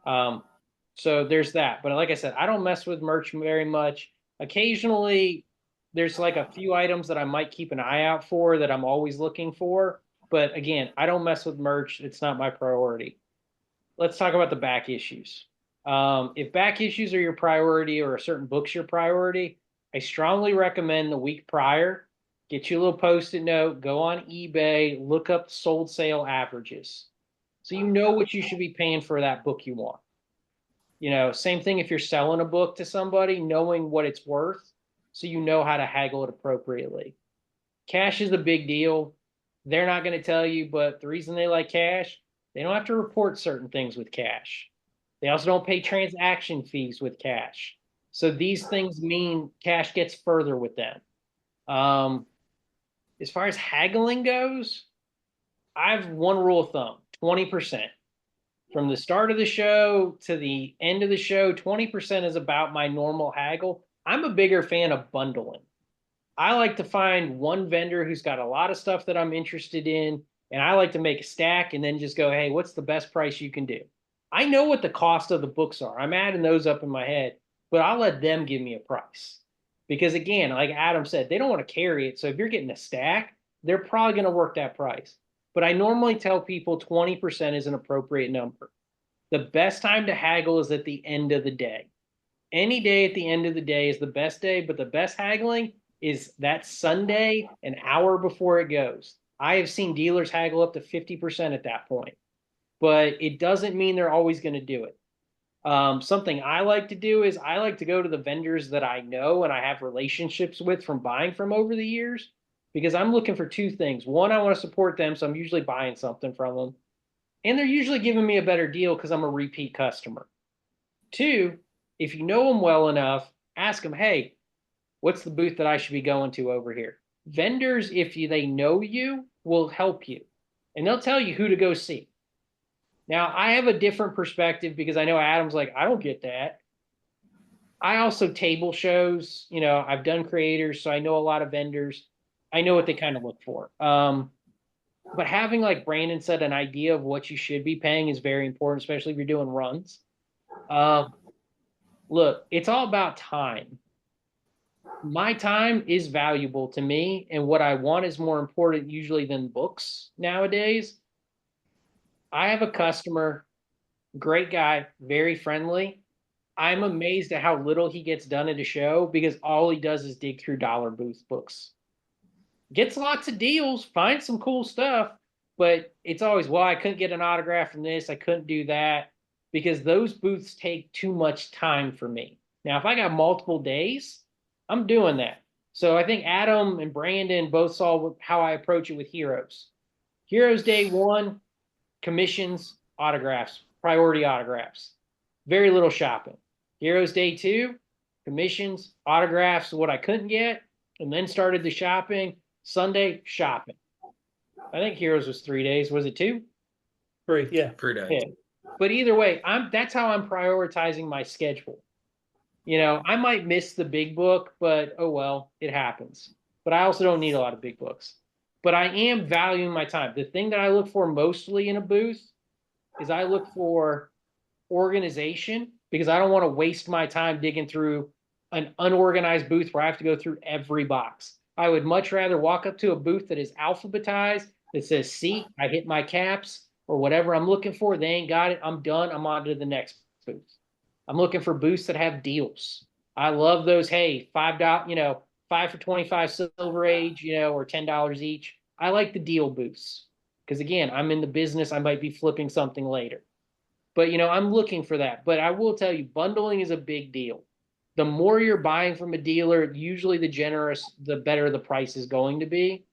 So there's that. But like I said, I don't mess with merch very much. Occasionally, there's like a few items that I might keep an eye out for that I'm always looking for. But again, I don't mess with merch. It's not my priority. Let's talk about the back issues. If back issues are your priority or a certain book's your priority, I strongly recommend the week prior, get you a little post-it note, go on eBay, look up sold sale averages. So you know what you should be paying for that book you want. You know, same thing if you're selling a book to somebody, knowing what it's worth so you know how to haggle it appropriately. Cash is a big deal. They're not going to tell you, but the reason they like cash, they don't have to report certain things with cash. They also don't pay transaction fees with cash. So these things mean cash gets further with them. As far as haggling goes, I have one rule of thumb, 20%. From the start of the show to the end of the show, 20% is about my normal haggle. I'm a bigger fan of bundling. I like to find one vendor who's got a lot of stuff that I'm interested in, and I like to make a stack and then just go, hey, what's the best price you can do? I know what the cost of the books are. I'm adding those up in my head, but I'll let them give me a price. Because again, like Adam said, they don't want to carry it. So if you're getting a stack, they're probably going to work that price. But I normally tell people 20% is an appropriate number. The best time to haggle is at the end of the day. Any day at the end of the day is the best day, but the best haggling is that Sunday, an hour before it goes. I have seen dealers haggle up to 50% at that point, but it doesn't mean they're always going to do it. Something I like to do is I like to go to the vendors that I know and I have relationships with from buying from over the years, because I'm looking for two things. One, I want to support them, so I'm usually buying something from them. And they're usually giving me a better deal because I'm a repeat customer. Two, if you know them well enough, ask them, hey, what's the booth that I should be going to over here? Vendors, if they know you, will help you. And they'll tell you who to go see. Now, I have a different perspective because I know Adam's like, I don't get that. I also table shows. You know, I've done creators, so I know a lot of vendors. I know what they kind of look for. But having, like Brandon said, an idea of what you should be paying is very important, especially if you're doing runs. Look, it's all about time. My time is valuable to me, and what I want is more important usually than books nowadays. I have a customer, great guy, very friendly. I'm amazed at how little he gets done at a show because all he does is dig through dollar booth books. Gets lots of deals, finds some cool stuff, but it's always, well, I couldn't get an autograph from this, I couldn't do that, because those booths take too much time for me. Now, if I got multiple days, I'm doing that. So I think Adam and Brandon both saw how I approach it with Heroes. Heroes Day 1, commissions, autographs, priority autographs. Very little shopping. Heroes Day 2, commissions, autographs, what I couldn't get, and then started the shopping. Sunday, shopping. I think Heroes was 3 days. Was it 2? 3, yeah. 3 days. Yeah. But either way, that's how I'm prioritizing my schedule. You know, I might miss the big book, but oh well, it happens. But I also don't need a lot of big books. But I am valuing my time. The thing that I look for mostly in a booth is I look for organization, because I don't want to waste my time digging through an unorganized booth where I have to go through every box. I would much rather walk up to a booth that is alphabetized, that says seat, I hit my caps, or whatever I'm looking for. They ain't got it. I'm done. I'm on to the next booth. I'm looking for booths that have deals. I love those. Hey, $5, 5 for 25 Silver Age, or $10 each. I like the deal booths because again, I'm in the business. I might be flipping something later. But I'm looking for that. But I will tell you, bundling is a big deal. The more you're buying from a dealer, usually the better the price is going to be.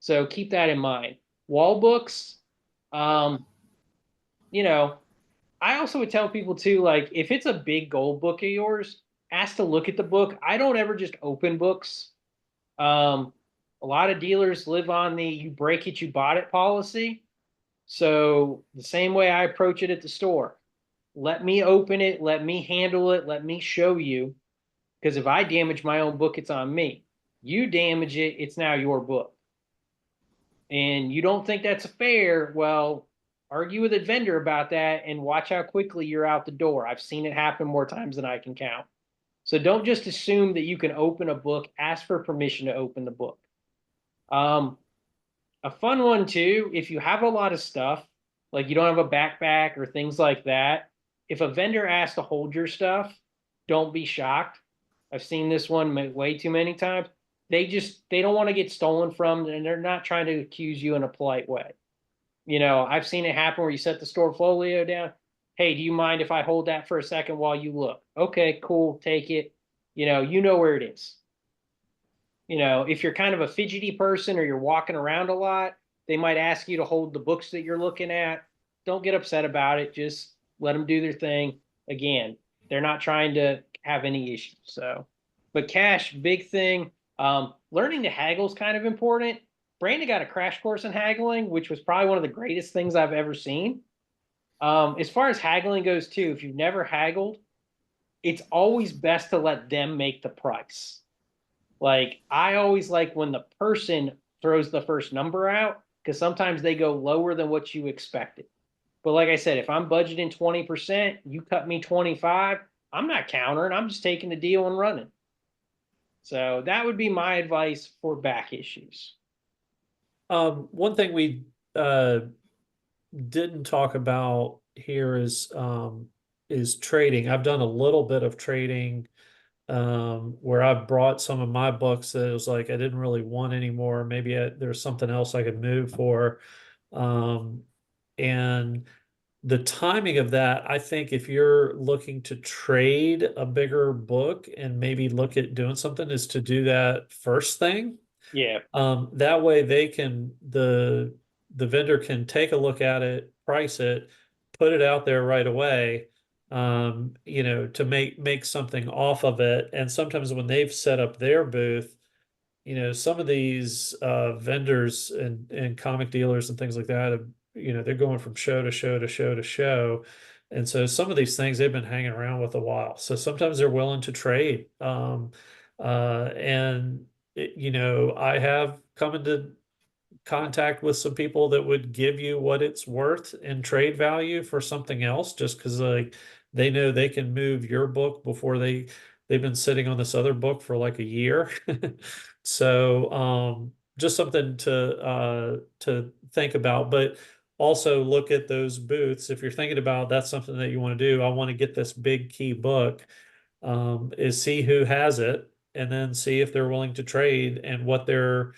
So keep that in mind. Wall books, um, I also would tell people too, like if it's a big gold book of yours, ask to look at the book. I don't ever just open books. A lot of dealers live on the you break it, you bought it policy. So the same way I approach it at the store, let me open it, let me handle it, let me show you. Because if I damage my own book, it's on me. You damage it, it's now your book. And you don't think that's fair, well, argue with a vendor about that and watch how quickly you're out the door. I've seen it happen more times than I can count. So don't just assume that you can open a book, ask for permission to open the book. A fun one too, if you have a lot of stuff, like you don't have a backpack or things like that, if a vendor asks to hold your stuff, don't be shocked. I've seen this one way too many times. They don't want to get stolen from, and they're not trying to accuse you in a polite way. I've seen it happen where you set the Storefolio down. Hey, do you mind if I hold that for a second while you look? Okay, cool, take it. You know where it is. If you're kind of a fidgety person or you're walking around a lot, they might ask you to hold the books that you're looking at. Don't get upset about it. Just let them do their thing. Again, they're not trying to have any issues. So, but cash, big thing. Learning to haggle is kind of important. Brandon got a crash course in haggling, which was probably one of the greatest things I've ever seen. As far as haggling goes too, if you've never haggled, it's always best to let them make the price. Like I always like when the person throws the first number out, because sometimes they go lower than what you expected. But like I said, if I'm budgeting 20%, you cut me 25, I'm not countering. I'm just taking the deal and running. So that would be my advice for back issues. One thing we didn't talk about here is trading. I've done a little bit of trading where I've brought some of my books that it was like I didn't really want anymore. Maybe there's something else I could move for. And the timing of that, I think if you're looking to trade a bigger book and maybe look at doing something, is to do that first thing. Yeah. That way the vendor can take a look at it, price it, put it out there right away, to make something off of it. And sometimes when they've set up their booth, some of these vendors and comic dealers and things like that, they're going from show to show to show to show. And so some of these things they've been hanging around with a while. So sometimes they're willing to trade. I have come into contact with some people that would give you what it's worth in trade value for something else, just because like they know they can move your book before they've been sitting on this other book for like a year. So just something to think about, but also look at those booths. If you're thinking about that's something that you want to do, I want to get this big key book, is see who has it and then see if they're willing to trade and what their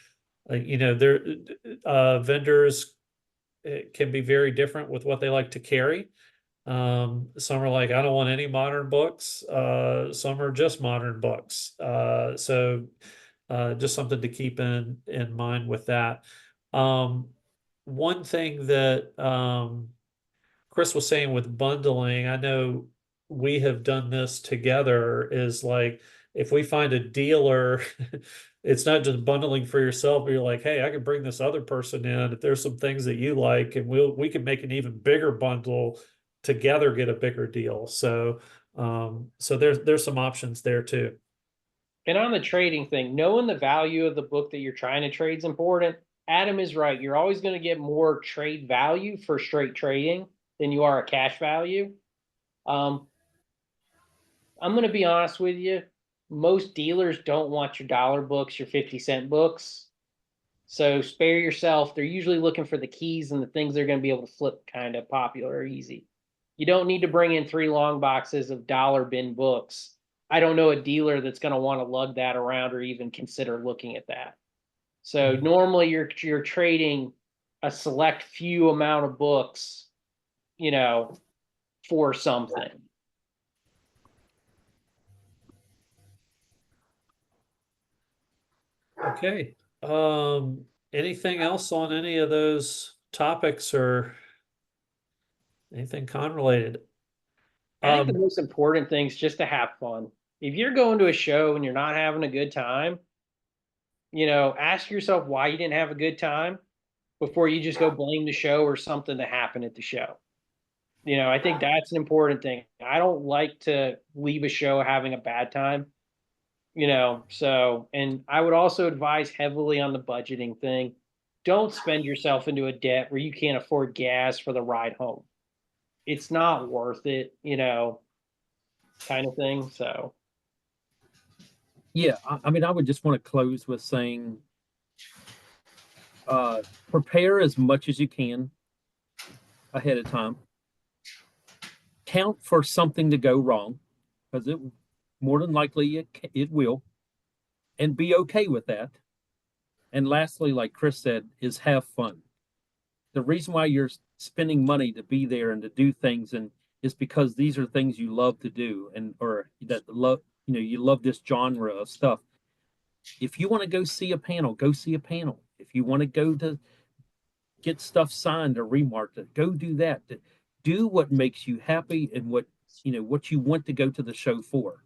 vendors can be very different with what they like to carry. Some are like, I don't want any modern books. Some are just modern books. So just something to keep in mind with that. One thing that Chris was saying with bundling, I know we have done this together, is like if we find a dealer, it's not just bundling for yourself, but you're like, hey, I can bring this other person in if there's some things that you like, and we can make an even bigger bundle together, get a bigger deal. So there's some options there too. And on the trading thing, knowing the value of the book that you're trying to trade is important. Adam is right. You're always going to get more trade value for straight trading than you are a cash value. I'm going to be honest with you. Most dealers don't want your dollar books, your 50-cent books. So spare yourself. They're usually looking for the keys and the things they're going to be able to flip kind of popular or easy. You don't need to bring in 3 long boxes of dollar bin books. I don't know a dealer that's going to want to lug that around or even consider looking at that. So normally you're trading a select few amount of books, for something. Okay. Anything else on any of those topics or anything con related? I think the most important thing is just to have fun. If you're going to a show and you're not having a good time, ask yourself why you didn't have a good time before you just go blame the show or something that happened at the show. I think that's an important thing. I don't like to leave a show having a bad time, and I would also advise heavily on the budgeting thing. Don't spend yourself into a debt where you can't afford gas for the ride home. It's not worth it, kind of thing. So, Yeah, I mean, I would just want to close with saying, prepare as much as you can ahead of time. Count for something to go wrong, because it more than likely it will, and be okay with that. And lastly, like Chris said, is have fun. The reason why you're spending money to be there and to do things and is because these are things you love to do and or that love, you love this genre of stuff. If you want to go see a panel, go see a panel. If you want to go to get stuff signed or remarked, go do that. Do what makes you happy and what you want to go to the show for.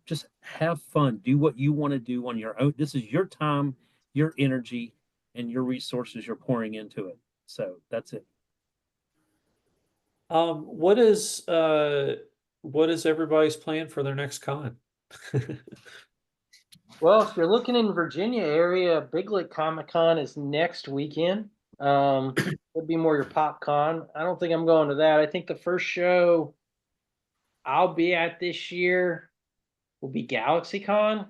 Just have fun. Do what you want to do on your own. This is your time, your energy, and your resources you're pouring into it. So that's it. What is everybody's plan for their next con? well, if you're looking in Virginia area, Big Lick Comic Con is next weekend. Would be more your pop con. I don't think I'm going to that. I think the first show I'll be at this year will be GalaxyCon,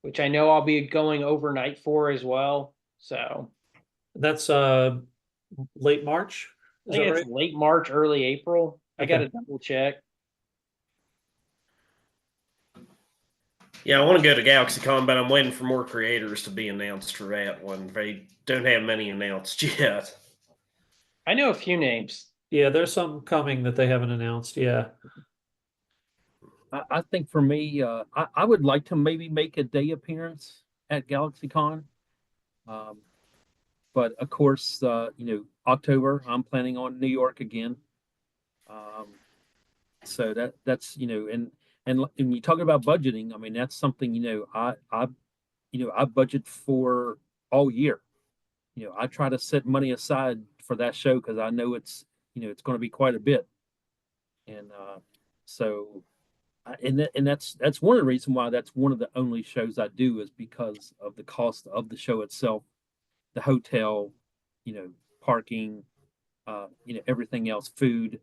which I know I'll be going overnight for as well. So That's late March. I think it's late March, early April. I got to double check. Yeah, I want to go to GalaxyCon, but I'm waiting for more creators to be announced for that one. They don't have many announced yet. I know a few names. Yeah, there's some coming that they haven't announced. Yeah. I think for me, I would like to maybe make a day appearance at GalaxyCon. But of course, October, I'm planning on New York again. So that's, and when you talk about budgeting, I mean, that's something, I budget for all year. I try to set money aside for that show because I know it's going to be quite a bit. And so, and that's one of the reasons why that's one of the only shows I do is because of the cost of the show itself, the hotel, parking, everything else, food.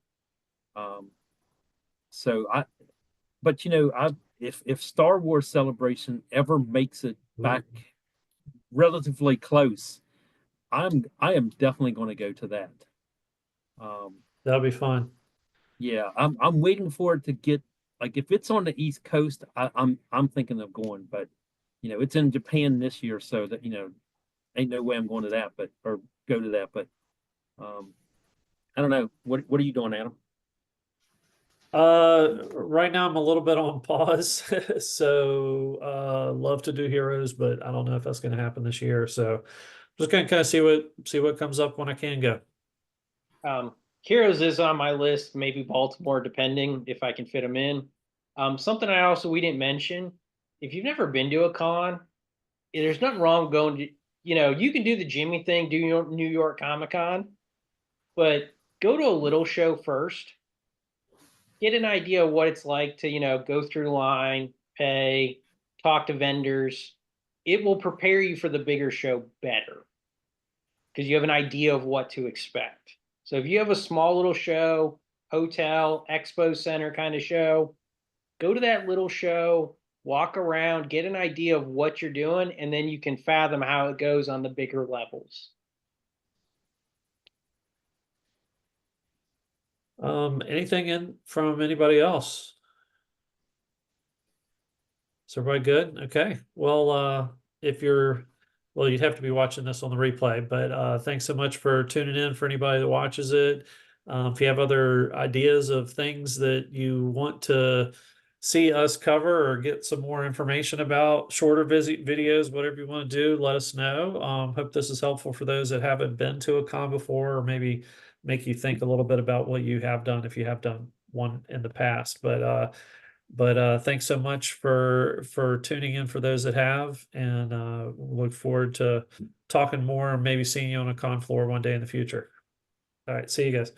If Star Wars Celebration ever makes it back relatively close, I am definitely going to go to that. That'll be fun. Yeah, I'm waiting for it to get, like, if it's on the East Coast, I'm thinking of going, but it's in Japan this year, so that ain't no way I'm going to that, or go to that. But I don't know. What are you doing, Adam? Right now I'm a little bit on pause. So love to do Heroes, but I don't know if that's going to happen this year. So just gonna kind of see what comes up when I can go. Heroes is on my list, maybe Baltimore, depending if I can fit them in. Something we didn't mention, if you've never been to a con, there's nothing wrong going to, you can do the Jimmy thing, do New York Comic Con, but go to a little show first. Get an idea of what it's like to, go through line, pay, talk to vendors. It will prepare you for the bigger show better because you have an idea of what to expect. So if you have a small little show, hotel, expo center kind of show, go to that little show, walk around, get an idea of what you're doing, and then you can fathom how it goes on the bigger levels. Anything in from anybody else? Is everybody good? Okay. Well, you'd have to be watching this on the replay, but thanks so much for tuning in for anybody that watches it. If you have other ideas of things that you want to see us cover or get some more information about, shorter visit videos, whatever you want to do, let us know. Hope this is helpful for those that haven't been to a con before, or maybe make you think a little bit about what you have done if you have done one in the past. But thanks so much for tuning in for those that have, and look forward to talking more and maybe seeing you on a con floor one day in the future. All right, see you guys.